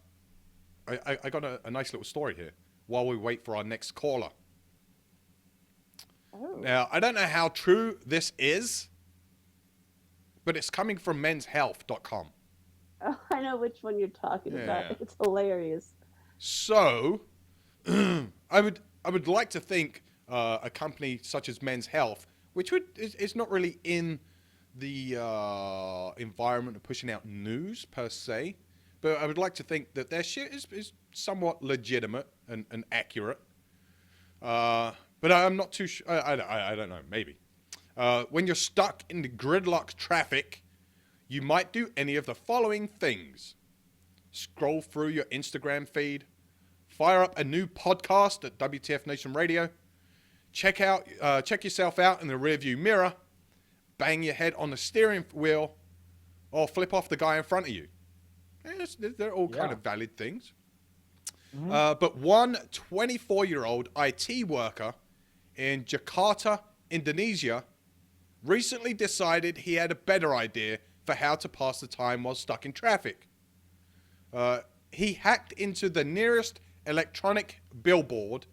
got a nice little story here while we wait for our next caller. Oh. Now, I don't know how true this is, but it's coming from menshealth.com. Oh, I know which one you're talking Yeah. about. It's hilarious. So, I would like to think a company such as Men's Health, which is not really in the environment of pushing out news per se, but I would like to think that their shit is somewhat legitimate and accurate. But I'm not too sure. I don't know. Maybe. When you're stuck in the gridlock traffic, you might do any of the following things. Scroll through your Instagram feed. Fire up a new podcast at WTF Nation Radio. Check yourself out in the rearview mirror. Bang your head on the steering wheel. Or flip off the guy in front of you. They're all kind of valid things. But one 24-year-old IT worker in Jakarta, Indonesia, recently decided he had a better idea for how to pass the time while stuck in traffic. He hacked into the nearest electronic billboard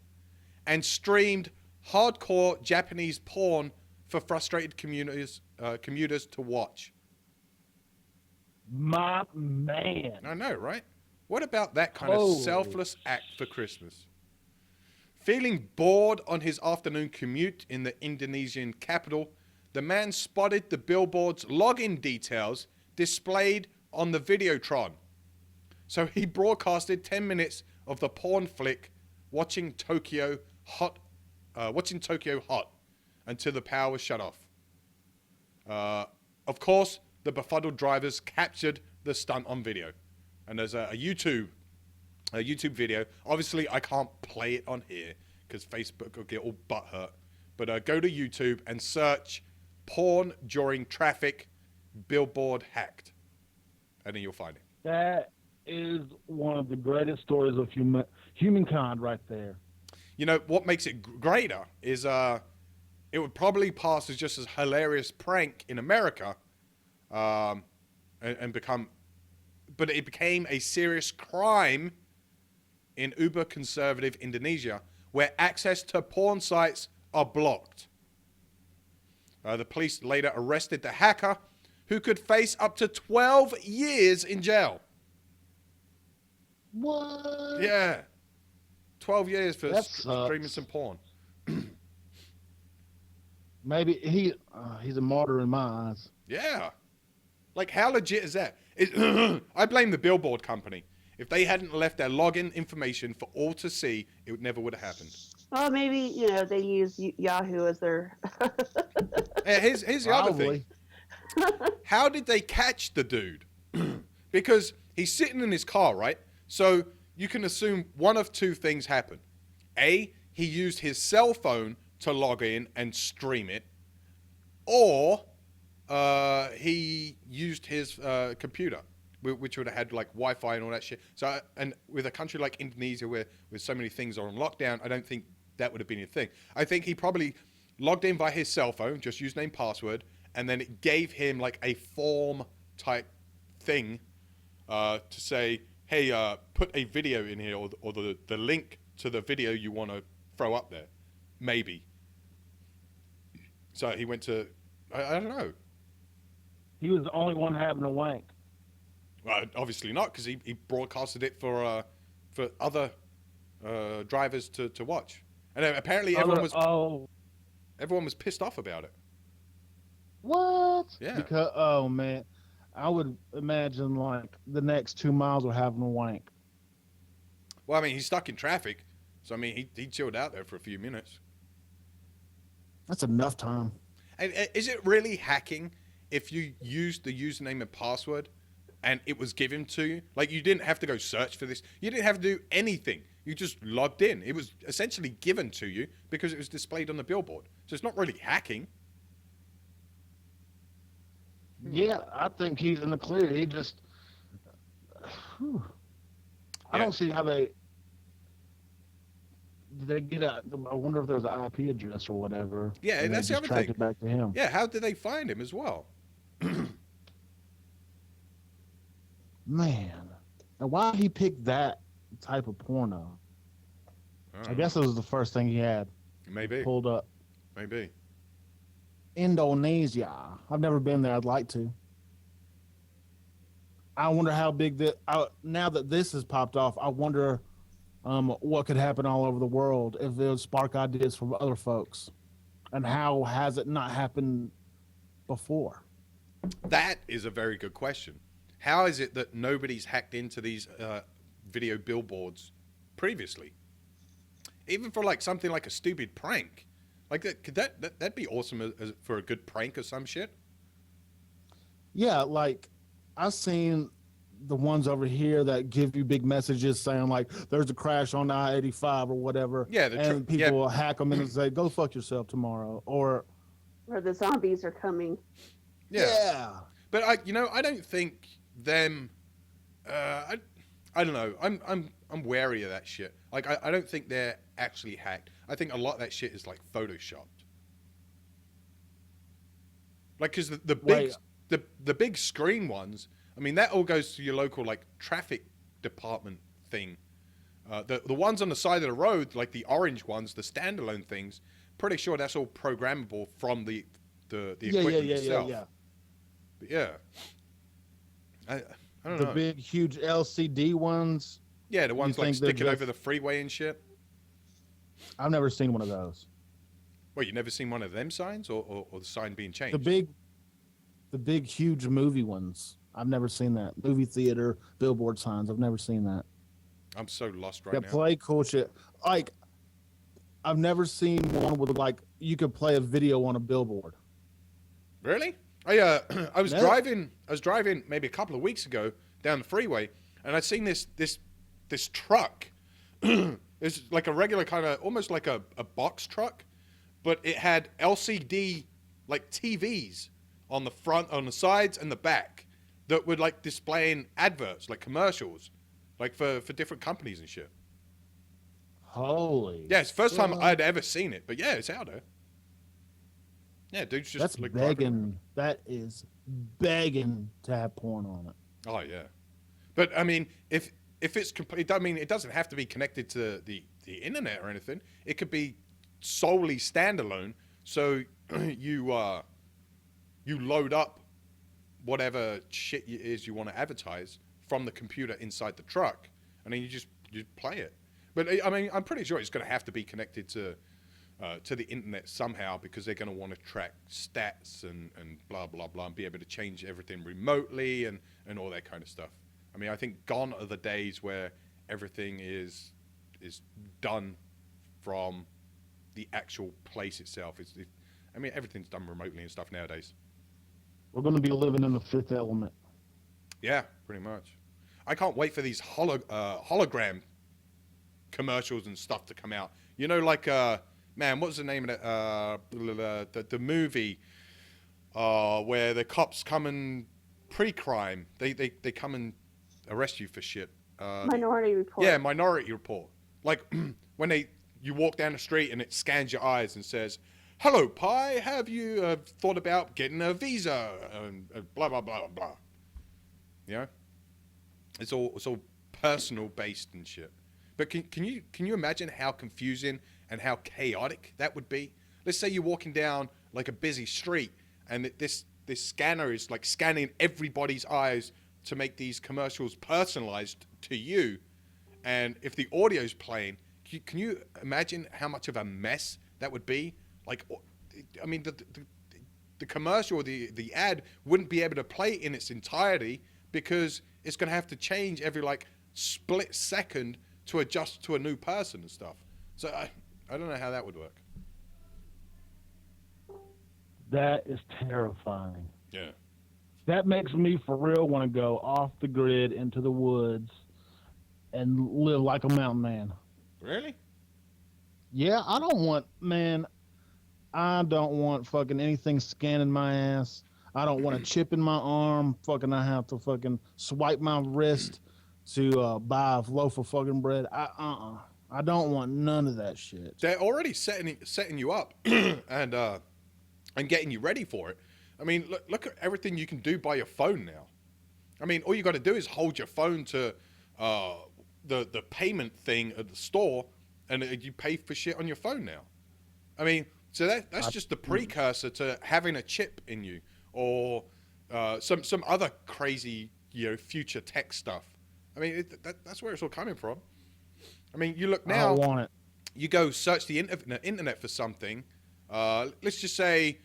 and streamed hardcore Japanese porn for frustrated commuters to watch. My man. I know, right? What about that kind of selfless act for Christmas? Feeling bored on his afternoon commute in the Indonesian capital, the man spotted the billboard's login details displayed on the Videotron. So he broadcasted 10 minutes of the porn flick watching Tokyo Hot until the power was shut off. Of course, the befuddled drivers captured the stunt on video. And there's a YouTube video. Obviously, I can't play it on here because Facebook will get all butthurt. But go to YouTube and search porn during traffic billboard hacked. And then you'll find it. That is one of the greatest stories of humankind right there. You know, what makes it greater is it would probably pass as just as hilarious prank in America and become... But it became a serious crime in uber-conservative Indonesia, where access to porn sites are blocked. The police later arrested the hacker, who could face up to 12 years in jail. What? Yeah. 12 years for That streaming some porn. Maybe he's a martyr in my eyes. Yeah. Like, how legit is that? I blame the billboard company. If they hadn't left their login information for all to see, it never would have happened. Well, maybe, they use Yahoo as their... Here's the other thing. How did they catch the dude? Because he's sitting in his car, right? So you can assume one of two things happened. A, he used his cell phone to log in and stream it. Or he used his computer, which would have had like Wi-Fi and all that shit. So, and with a country like Indonesia, where with so many things are on lockdown, I don't think that would have been a thing. I think he probably logged in by his cell phone, just username, password, and then it gave him like a form type thing to say, hey, put a video in here, or the link to the video you want to throw up there, maybe. So he went to, I don't know. He was the only one having a wank. Well, obviously not, because he broadcasted it for other drivers to watch, and apparently everyone was pissed off about it. What? Yeah. Because oh man, I would imagine like the next 2 miles were having a wank. Well, I mean, he's stuck in traffic, so I mean, he chilled out there for a few minutes. That's enough time. And is it really hacking if you used the username and password and it was given to you? Like, you didn't have to go search for this. You didn't have to do anything. You just logged in. It was essentially given to you because it was displayed on the billboard. So it's not really hacking. Yeah, I think he's in the clear. He just... I don't see how they... Did they get a... I wonder if there's an IP address or whatever. Yeah, and that's they the just other tracked thing. it back to him. Yeah, how did they find him as well? Man. And why he picked that type of porno? I guess it was the first thing he had. Maybe. Pulled up. Maybe. Indonesia. I've never been there. I'd like to. I wonder how big that... now that this has popped off, I wonder what could happen all over the world if it would spark ideas from other folks. And how has it not happened before? That is a very good question. How is it that nobody's hacked into these video billboards previously? Even for like something like a stupid prank. Like, could that'd be awesome for a good prank or some shit? Yeah, like I've seen the ones over here that give you big messages saying like there's a crash on I-85 or whatever. Yeah, and people will hack them and say go fuck yourself tomorrow, or the zombies are coming. Yeah. But I don't think them. I don't know. I'm wary of that shit. Like I don't think they're actually hacked. I think a lot of that shit is like photoshopped. Like, because the big screen ones, I mean, that all goes to your local like traffic department thing. The ones on the side of the road, like the orange ones, the standalone things, pretty sure that's all programmable from the equipment itself. Yeah. But yeah. I don't The know. big, huge LCD ones. Yeah, the ones like think they're sticking just- over the freeway and shit. I've never seen one of those. Wait, you never seen one of them signs, or the sign being changed? The big, huge movie ones. I've never seen that. Movie theater billboard signs. I've never seen that. I'm so lost right That now. play cool shit. Like, I've never seen one with like you could play a video on a billboard. Really? I was Yeah. driving. I was driving maybe a couple of weeks ago down the freeway, and I'd seen this truck. It's like a regular kind of, almost like a box truck, but it had LCD like TVs on the front, on the sides, and the back that would like displaying adverts, like commercials, like for different companies and shit. Holy. Yeah, it's the first time shit. I'd ever seen it, but yeah, it's out there. Yeah, dude's just That's like driving. begging. That is begging to have porn on it. Oh yeah, but I mean, if it's complete, I mean, it doesn't have to be connected to the internet or anything. It could be solely standalone. So you load up whatever shit it is you want to advertise from the computer inside the truck, and then you play it. But I mean, I'm pretty sure it's going to have to be connected to the internet somehow, because they're going to want to track stats and blah blah blah, and be able to change everything remotely and all that kind of stuff. I mean, I think gone are the days where everything is done from the actual place itself. I mean, everything's done remotely and stuff nowadays. We're going to be living in the fifth element. Yeah, pretty much. I can't wait for these hologram commercials and stuff to come out. You know, like man, what was the name of that? The movie where the cops come and pre-crime. They come and arrest you for shit. Minority Report. Yeah, Minority Report. Like when you walk down the street and it scans your eyes and says, "Hello, Pi. Have you thought about getting a visa?" And blah blah blah blah. You know, it's all personal based and shit. But can you imagine how confusing and how chaotic that would be? Let's say you're walking down like a busy street, and this scanner is like scanning everybody's eyes to make these commercials personalized to you. And if the audio's playing, can you imagine how much of a mess that would be? Like, I mean, the commercial or the ad wouldn't be able to play in its entirety because it's going to have to change every like split second to adjust to a new person and stuff. So I don't know how that would work. That is terrifying. Yeah. That makes me for real want to go off the grid into the woods and live like a mountain man. Really? Yeah, I don't want fucking anything scanning my ass. I don't want a chip in my arm. Fucking I have to fucking swipe my wrist to buy a loaf of fucking bread. I don't want none of that shit. They're already setting you up and getting you ready for it. I mean, look at everything you can do by your phone now. I mean, all you got to do is hold your phone to the payment thing at the store, and you pay for shit on your phone now. I mean, so that's just the precursor to having a chip in you, or some other crazy future tech stuff. I mean, that's where it's all coming from. I mean, you look now. I want it. You go search the internet for something. Let's just say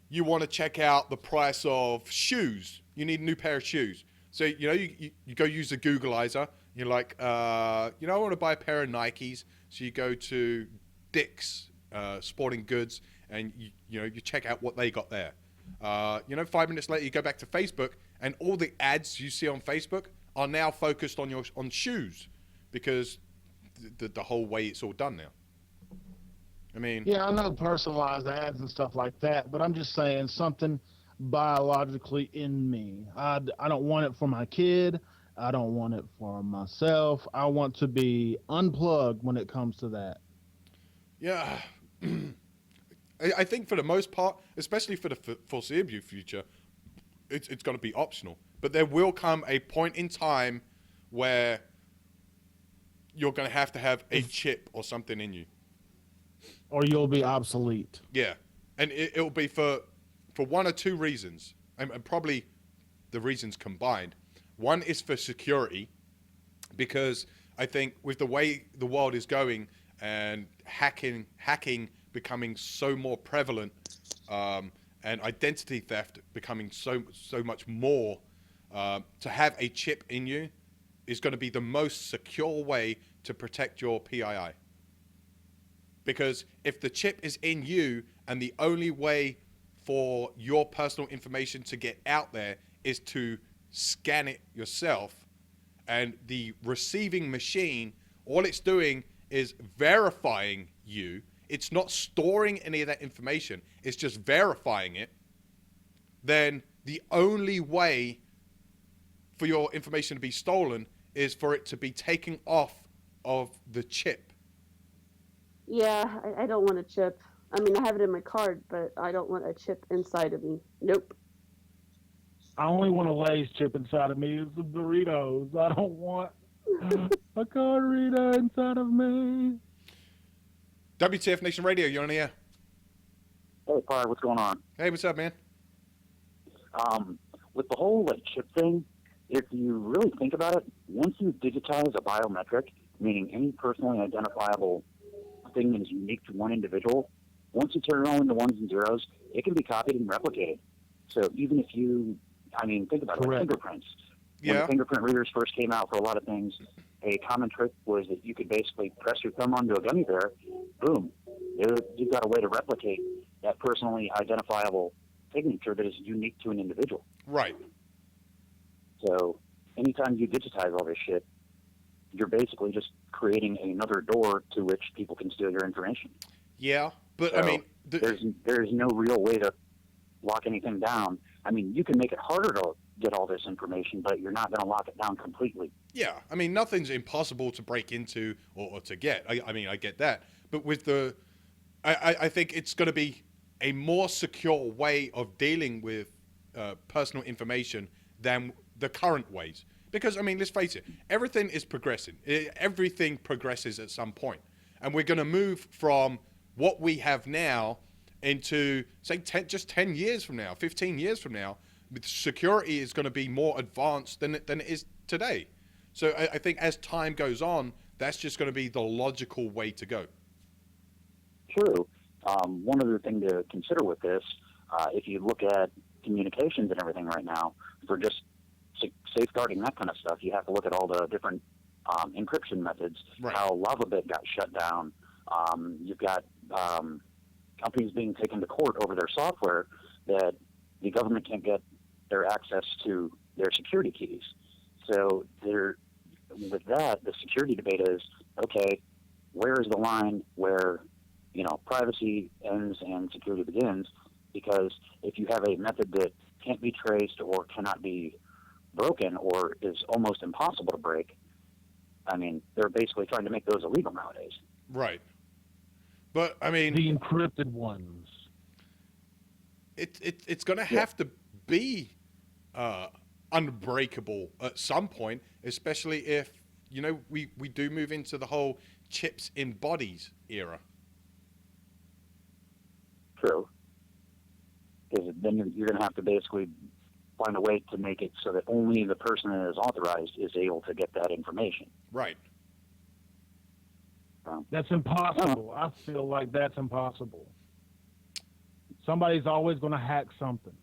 you want to check out the price of shoes. You need a new pair of shoes. So, you go use the Googleizer. You're like, I want to buy a pair of Nikes. So you go to Dick's Sporting Goods and you check out what they got there. 5 minutes later, you go back to Facebook and all the ads you see on Facebook are now focused on shoes because the whole way it's all done now. I mean, yeah, I know personalized ads and stuff like that, but I'm just saying something biologically in me. I don't want it for my kid. I don't want it for myself. I want to be unplugged when it comes to that. Yeah. I think for the most part, especially for the foreseeable future, it's going to be optional. But there will come a point in time where you're going to have a chip or something in you. Or you'll be obsolete. Yeah. And it'll be for one or two reasons, and probably the reasons combined. One is for security, because I think with the way the world is going and hacking becoming so more prevalent, and identity theft becoming so much more, to have a chip in you is going to be the most secure way to protect your PII. Because if the chip is in you and the only way for your personal information to get out there is to scan it yourself, and the receiving machine, all it's doing is verifying you. It's not storing any of that information. It's just verifying it. Then the only way for your information to be stolen is for it to be taken off of the chip. Yeah, I don't want a chip. I mean, I have it in my card, but I don't want a chip inside of me. Nope. I only want a Lay's chip inside of me. It's the Doritos. I don't want a Corita inside of me. WTF Nation Radio, you're on the air. Hey, Pi, what's going on? Hey, what's up, man? With the whole chip thing, if you really think about it, once you digitize a biometric, meaning any personally identifiable thing that is unique to one individual, once you turn it all into ones and zeros, it can be copied and replicated. So even if think about it, like fingerprints. Yeah. When the fingerprint readers first came out for a lot of things, a common trick was that you could basically press your thumb onto a gummy bear, boom, you've got a way to replicate that personally identifiable signature that is unique to an individual. Right. So anytime you digitize all this shit, you're basically just creating another door to which people can steal your information. Yeah, but so I mean, there's no real way to lock anything down. I mean, you can make it harder to get all this information, but you're not going to lock it down completely. Yeah, I mean, nothing's impossible to break into or to get. I mean, I get that. But with I think it's going to be a more secure way of dealing with personal information than the current ways. Because, I mean, let's face it, everything is progressing. Everything progresses at some point. And we're going to move from what we have now into, say, 10 years from now, 15 years from now, security is going to be more advanced than it is today. So I think as time goes on, that's just going to be the logical way to go. True. One other thing to consider with this, if you look at communications and everything right now, for just safeguarding that kind of stuff, you have to look at all the different encryption methods, Right. how LavaBit got shut down. You've got companies being taken to court over their software that the government can't get their access to their security keys. So with that, the security debate is, okay, where is the line where, privacy ends and security begins? Because if you have a method that can't be traced or cannot be broken or is almost impossible to break, I mean, they're basically trying to make those illegal nowadays. Right. But, I mean... The encrypted ones. It's going to have to be unbreakable at some point, especially if, we do move into the whole chips in bodies era. True. Because then you're going to have to basically find a way to make it so that only the person that is authorized is able to get that information. Right. That's impossible. I feel like that's impossible. Somebody's always going to hack something.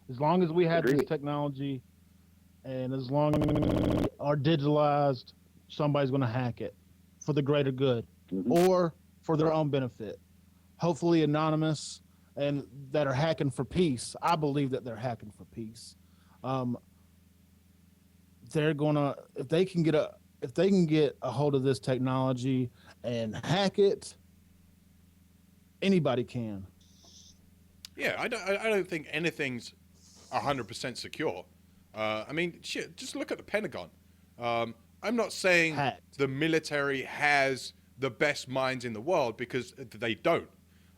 As long as we have this technology and as long as we are digitalized, somebody's going to hack it for the greater good or for their own benefit. Hopefully anonymous, and that are hacking for peace. I believe that they're hacking for peace. They're gonna, if they can get a hold of this technology and hack it, anybody can. Yeah, I don't think anything's 100% secure. I mean, shit, just look at the Pentagon. I'm not saying the military has the best minds in the world, because they don't.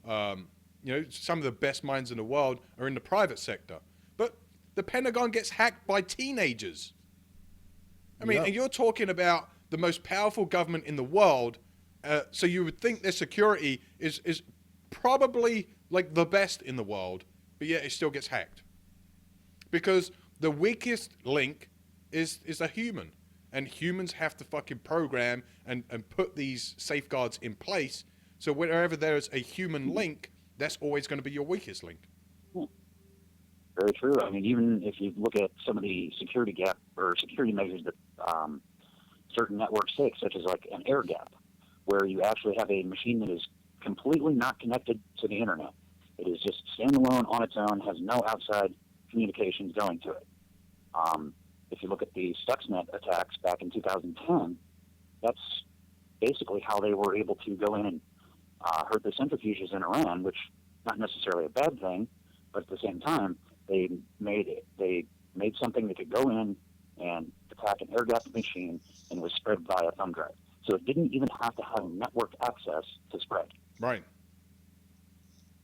Some of the best minds in the world are in the private sector. But the Pentagon gets hacked by teenagers. I mean, and you're talking about the most powerful government in the world, so you would think their security is probably like the best in the world, but yet it still gets hacked. Because the weakest link is a human, and humans have to fucking program and put these safeguards in place, so wherever there's a human link, that's always going to be your weakest link. Very true. I mean, even if you look at some of the security gap or security measures that certain networks take, such as like an air gap, where you actually have a machine that is completely not connected to the internet. It is just standalone on its own, has no outside communications going to it. If you look at the Stuxnet attacks back in 2010, that's basically how they were able to go in and hurt the centrifuges in Iran, which not necessarily a bad thing, but at the same time, they made something that could go in and attack an air-gapped machine and was spread via thumb drive. So it didn't even have to have network access to spread. Right.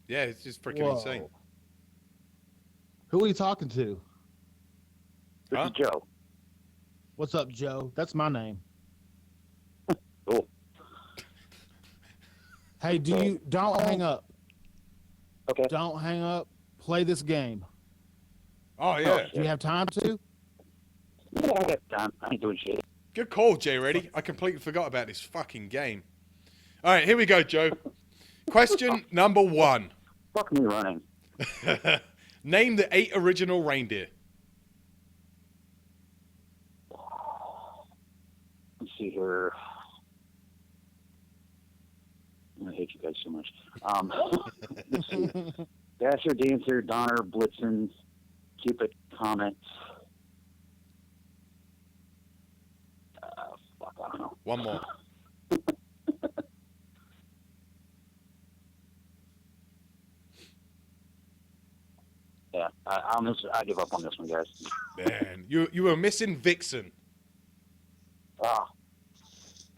Yeah, it's just freaking insane. Who are you talking to? This is Joe. What's up, Joe? That's my name. Cool. Hey, don't hang up. Okay. Don't hang up. Play this game. Oh, yeah. Do you have time to? Yeah, I got time. I ain't doing shit. Good call, Jay Reddy. I completely forgot about this fucking game. All right, here we go, Joe. Question number 1. Fuck me running. Name the 8 original reindeer. Let's see here. I hate you guys so much. Let's see. Dasher, Dancer, Donner, Blitzen, Cupid, Comet. Fuck, I don't know. One more. Yeah, I give up on this one, guys. Man, you were missing Vixen. Ah.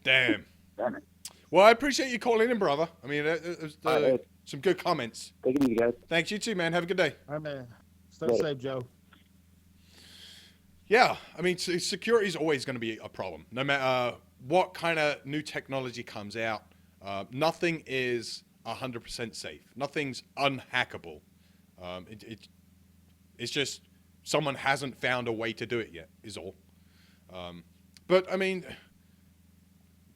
Damn. Damn it. Well, I appreciate you calling in, brother. I mean, some good comments. Take it easy, guys. Thanks, you too, man. Have a good day. All right, man. Stay safe, Joe. Yeah, I mean, security is always going to be a problem, no matter what kind of new technology comes out. Nothing is 100% safe. Nothing's unhackable. It's just someone hasn't found a way to do it yet, is all. But I mean,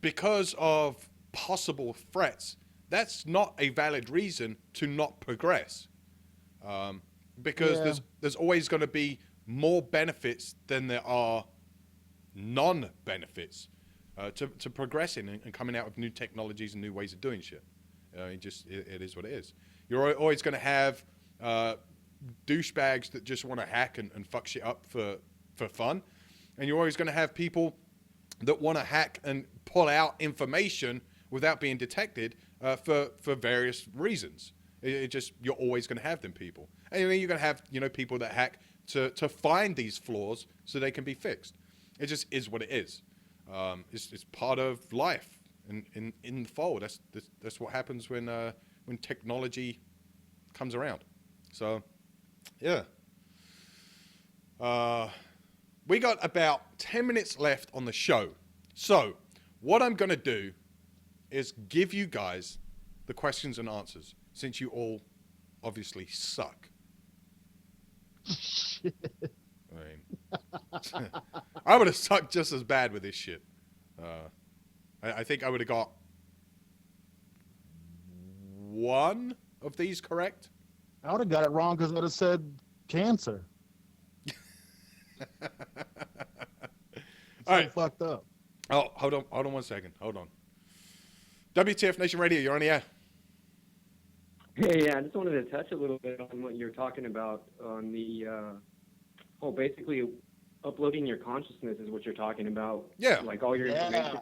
because of possible threats, that's not a valid reason to not progress. Because there's always going to be more benefits than there are non-benefits to progressing and coming out with new technologies and new ways of doing shit. It is what it is. You're always going to have douchebags that just want to hack and fuck shit up for fun, and you're always going to have people that want to hack and pull out information without being detected for various reasons. You're always going to have them people, and then you're going to have people that hack to find these flaws so they can be fixed. It just is what it is. It's part of life in the fold. That's what happens when technology comes around. So, yeah. We got about 10 minutes left on the show. So, what I'm going to do is give you guys the questions and answers, since you all obviously suck. I mean, I would have sucked just as bad with this shit. I think I would have got one of these correct. I would have got it wrong because I would have said cancer. All right. Fucked up. Oh, hold on 1 second. Hold on. WTF Nation Radio, you're on the air. Hey, yeah, I just wanted to touch a little bit on what you're talking about on the, basically uploading your consciousness is what you're talking about. Yeah. Like all your information.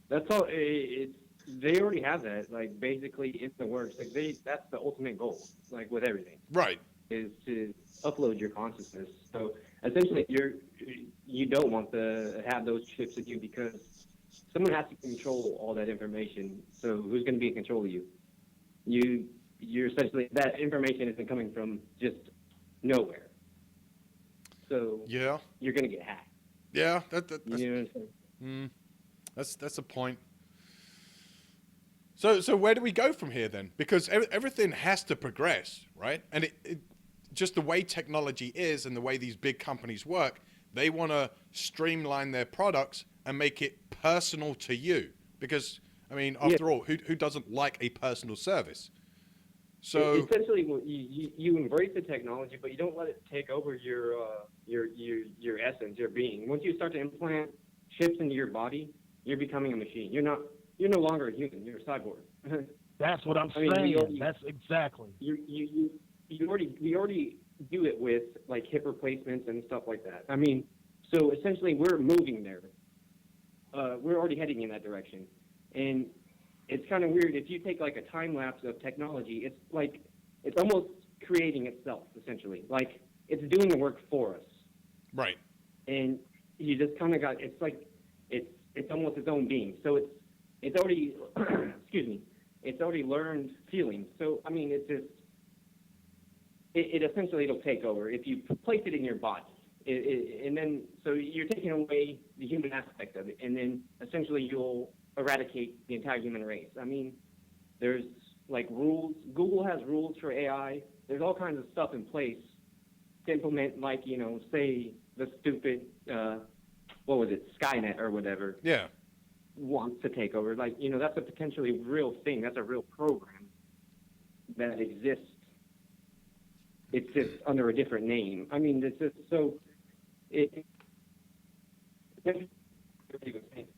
That's all. They already have that. Like basically, in the works. Like that's the ultimate goal. Like with everything. Right. Is to upload your consciousness. So essentially, you don't want to have those chips in you because someone has to control all that information. So who's going to be in control of you? You're essentially, that information isn't coming from just nowhere. So yeah, you're going to get hacked. Yeah, that's, you know what I'm saying? That's a point. So where do we go from here then? Because everything has to progress, right? And it just the way technology is and the way these big companies work, they want to streamline their products and make it personal to you. Because, I mean, after all, who doesn't like a personal service? So essentially, you embrace the technology, but you don't let it take over your essence, your being. Once you start to implant chips into your body, you're becoming a machine. You're no longer a human. You're a cyborg. That's what I'm saying. That's exactly. We already do it with like hip replacements and stuff like that. I mean, so essentially, we're moving there. We're already heading in that direction, and it's kind of weird if you take like a time lapse of technology. It's like it's almost creating itself essentially. Like it's doing the work for us. Right. And you just kind of got. It's like it's almost its own being. So it's already excuse me. It's already learned feelings. So I mean, it's just it essentially it'll take over if you place it in your body. And then so you're taking away the human aspect of it, and then essentially you'll eradicate the entire human race. I mean, there's like rules. Google has rules for AI. There's all kinds of stuff in place to implement, like, say the stupid, what was it, Skynet or whatever. Yeah. Wants to take over. Like, that's a potentially real thing. That's a real program that exists. It's just under a different name. I mean, it's just so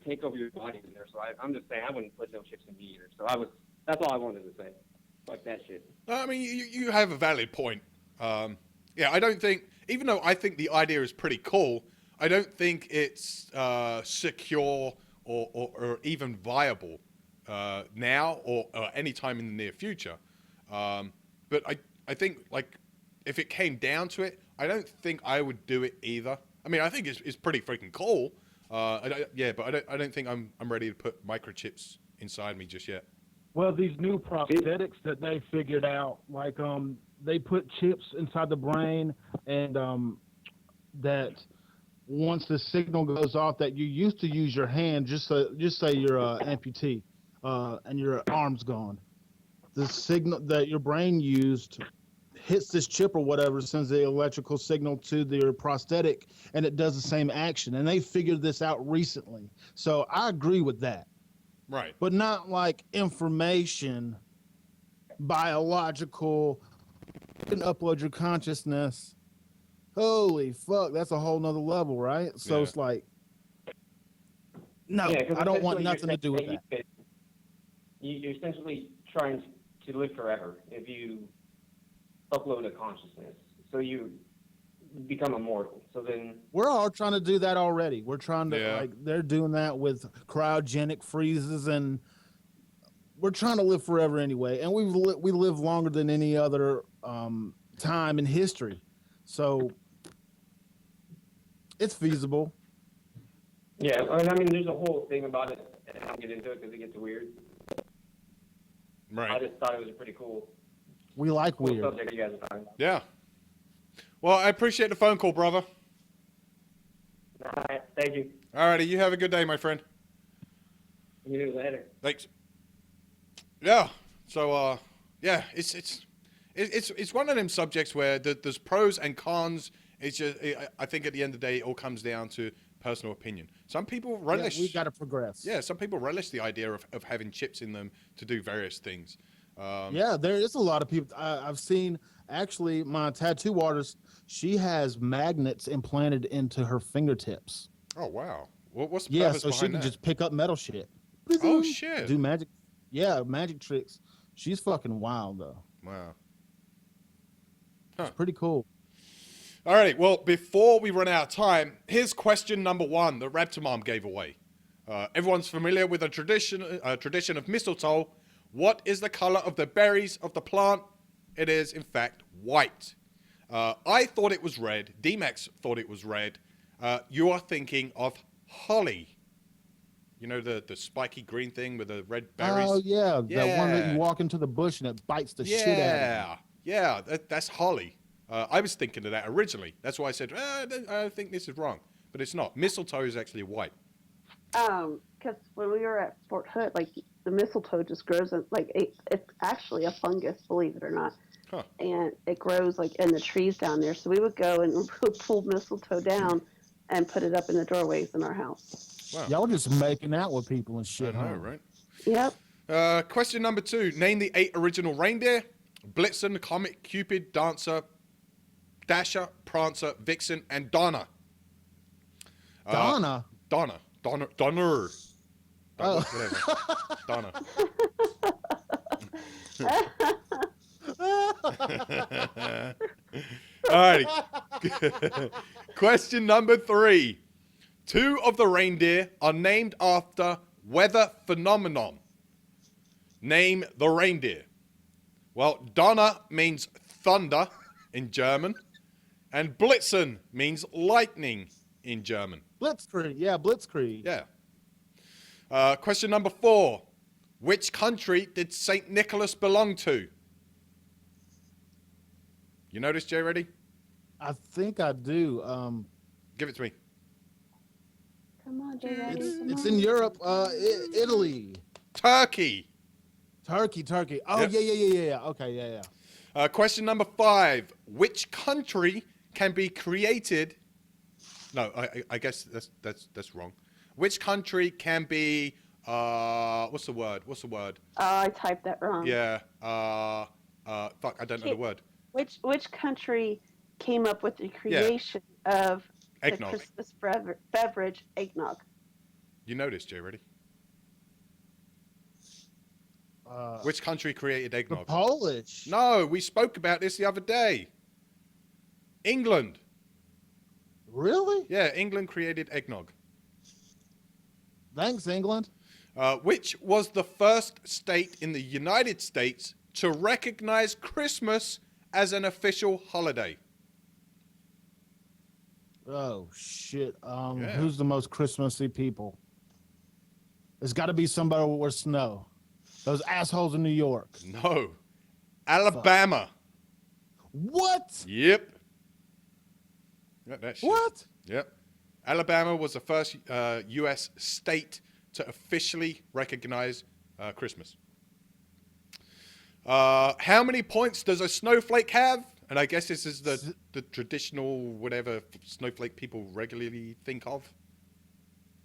take over your body in there. So I'm just saying I wouldn't put no chips in me either. So that's all I wanted to say. Fuck that shit. I mean, you have a valid point. Yeah, I don't think, even though I think the idea is pretty cool, I don't think it's secure or even viable now or any time in the near future. But I think, like, if it came down to it, I don't think I would do it either. I mean, I think it's pretty freaking cool. But I don't think I'm ready to put microchips inside me just yet. Well, these new prosthetics that they figured out, like they put chips inside the brain, and that once the signal goes off, that you used to use your hand, just say you're amputee, and your arm's gone. The signal that your brain used hits this chip or whatever, sends the electrical signal to their prosthetic, and it does the same action. And they figured this out recently. So I agree with that. Right. But not like information, biological, you can upload your consciousness. Holy fuck, that's a whole nother level, right? So Yeah. it's like, no, Yeah, 'cause I don't want essentially nothing to do with you're that. saying you're essentially trying to live forever if you upload a consciousness. So you become immortal. So then, We're all trying to do that already. We're trying to Yeah. like they're doing that with cryogenic freezes, and we're trying to live forever anyway. And we live longer than any other time in history, so it's feasible. yeah, and I mean, there's a whole thing about it, and I don't get into it because it gets weird. I Right. just thought it was a pretty cool, We like cool weird. subject you guys are talking about. Yeah. Well, I appreciate the phone call, brother. All right, thank you. Alrighty, you have a good day, my friend. You do later. Thanks. Yeah. So, yeah, it's one of them subjects where there's pros and cons. It's just, I think at the end of the day, it all comes down to personal opinion. Some people relish. We got to progress. Yeah, some people relish the idea of having chips in them to do various things. Yeah, there is a lot of people. I've seen actually my tattoo artist. She has magnets implanted into her fingertips. Oh wow. What's the Yeah, purpose so she behind can that? just pick up metal shit. Oh shit. Do magic. Yeah, magic tricks. She's fucking wild though. Wow. It's pretty cool. All right. Well, before we run out of time, here's question number 1 that Raptor Mom gave away. Everyone's familiar with a tradition of mistletoe. What is the color of the berries of the plant? It is, in fact, white. I thought it was red. D-Max thought it was red. You are thinking of holly. You know, the spiky green thing with the red berries? Oh yeah, that one that Yeah. you walk into the bush and it bites the shit out of you. Yeah, that's holly. I was thinking of that originally. That's why I said, I think this is wrong. But it's not. Mistletoe is actually white. Because when we were at Fort Hood, like the mistletoe just grows in, like it's actually a fungus, believe it or not. Huh. And it grows like in the trees down there. So we would go and we would pull mistletoe down and put it up in the doorways in our house. Wow. Y'all just making out with people and shit, I know, huh? right? Yep. Question number 2. Name the 8 original reindeer. Blitzen, Comet, Cupid, Dancer, Dasher, Prancer, Vixen, and Donna. Donna? Donner. Oh. Whatever. Donna. Alrighty. Question number 3. 2 of the reindeer are named after weather phenomenon. Name the reindeer. Well, Donner means thunder in German, and Blitzen means lightning in German. Blitzkrieg. Yeah, Blitzkrieg. Yeah. Question number 4. Which country did St. Nicholas belong to? You know this, Jay? Ready? I think I do. Give it to me. Come on, Jay. Ready? It's in Europe. Italy. Turkey. Turkey. Oh, Yep. yeah. Okay, yeah. Question number 5. Which country can be created? No, I guess that's wrong. Which country can be? What's the word? I typed that wrong. Yeah. Fuck. I don't know the word. Which country came up with the creation of Eggnog. the Christmas beverage eggnog? You know this, Jay? Ready? Uh, Which country created eggnog? Polish. No, we spoke about this the other day. England. Really? Yeah, England created eggnog. Thanks, England. Which was the first state in the United States to recognize Christmas as an official holiday? Oh shit. Yeah. Who's the most Christmassy people? There's got to be somebody with snow. Those assholes in New York. No. Alabama. What? Yep. Yeah, that shit. What? Yep. Alabama was the first U.S. state to officially recognize Christmas. How many points does a snowflake have? And I guess this is the traditional whatever snowflake people regularly think of.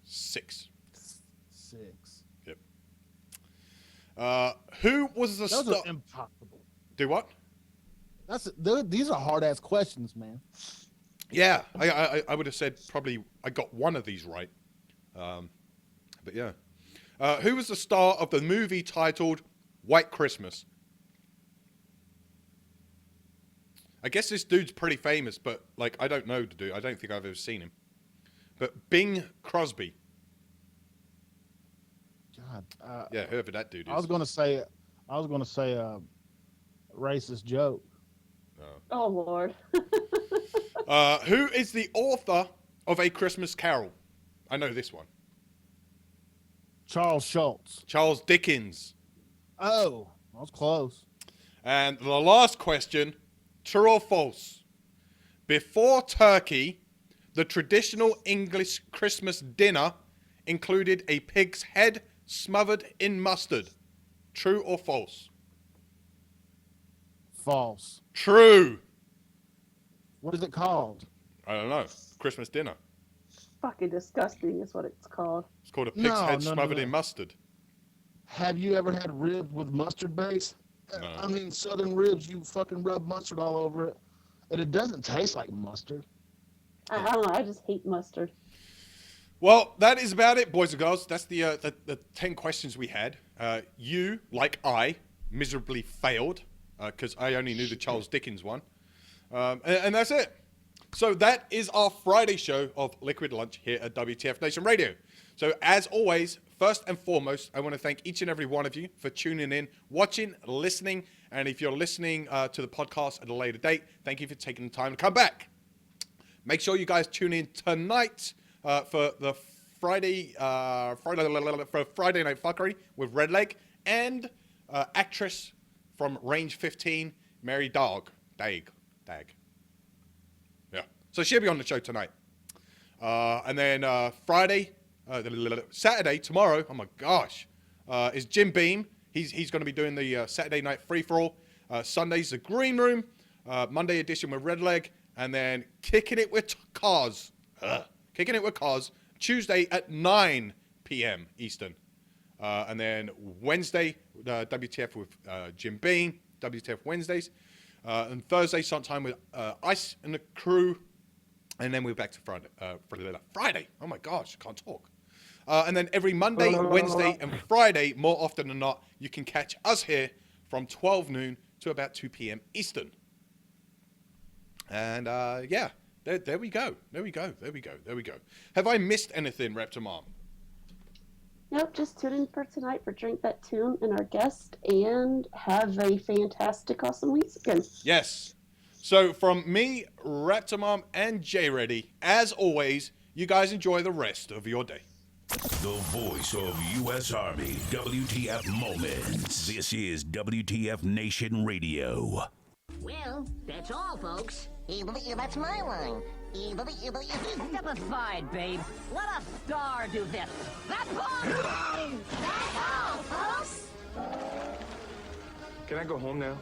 6. 6. Yep. Who was the Those are impossible. Do what? These are hard ass questions, man. Yeah, I would have said probably I got one of these right. But yeah. Who was the star of the movie titled White Christmas? I guess this dude's pretty famous, but like I don't know the dude. I don't think I've ever seen him. But Bing Crosby. God. Yeah, whoever that dude is. I was gonna say a racist joke. Oh Lord. Who is the author of A Christmas Carol? I know this one. Charles Schultz. Charles Dickens. Oh, that was close. And the last question, true or false? Before turkey, the traditional English Christmas dinner included a pig's head smothered in mustard. True or false? False. True. What is it called? I don't know. Christmas dinner. Fucking disgusting is what it's called. It's called a pig's head smothered in mustard. Have you ever had ribs with mustard base? No. I mean, southern ribs, you fucking rub mustard all over it. And it doesn't taste like mustard. I don't know. I just hate mustard. Well, that is about it, boys and girls. That's the 10 questions we had. You, like I, miserably failed because I only knew the Charles Dickens one. And that's it. So that is our Friday show of Liquid Lunch here at WTF Nation Radio. So as always, first and foremost, I want to thank each and every one of you for tuning in, watching, listening. And if you're listening to the podcast at a later date, thank you for taking the time to come back. Make sure you guys tune in tonight for the Friday Night Fuckery with Redleg and actress from Range 15, Mary Dag. Yeah. So she'll be on the show tonight. And then Saturday, tomorrow, oh my gosh, is Jim Beam. He's going to be doing the Saturday night free-for-all. Sunday's the Green Room. Monday edition with Redleg. And then Kicking It with Cars. Kicking It with Cars. Tuesday at 9 p.m. Eastern. And then Wednesday, WTF with Jim Beam. WTF Wednesdays. And Thursday sometime with Ice and the Crew. And then we're back to Friday. Friday. Oh my gosh, can't talk. And then every Monday, Wednesday, and Friday, more often than not, you can catch us here from 12 noon to about 2 p.m. Eastern. And yeah, there we go. There we go. Have I missed anything, Reptimom? Nope, just tune in for tonight for Drink That Tune and our guest, and have a fantastic, awesome weekend. Yes. So from me, Reptimom, and J Ready, as always, you guys enjoy the rest of your day. The voice of U.S. Army, WTF Moments. This is WTF Nation Radio. Well, that's all, folks. That's my line. Step aside, babe. Let a star do this. That's all. That's all, folks. Can I go home now?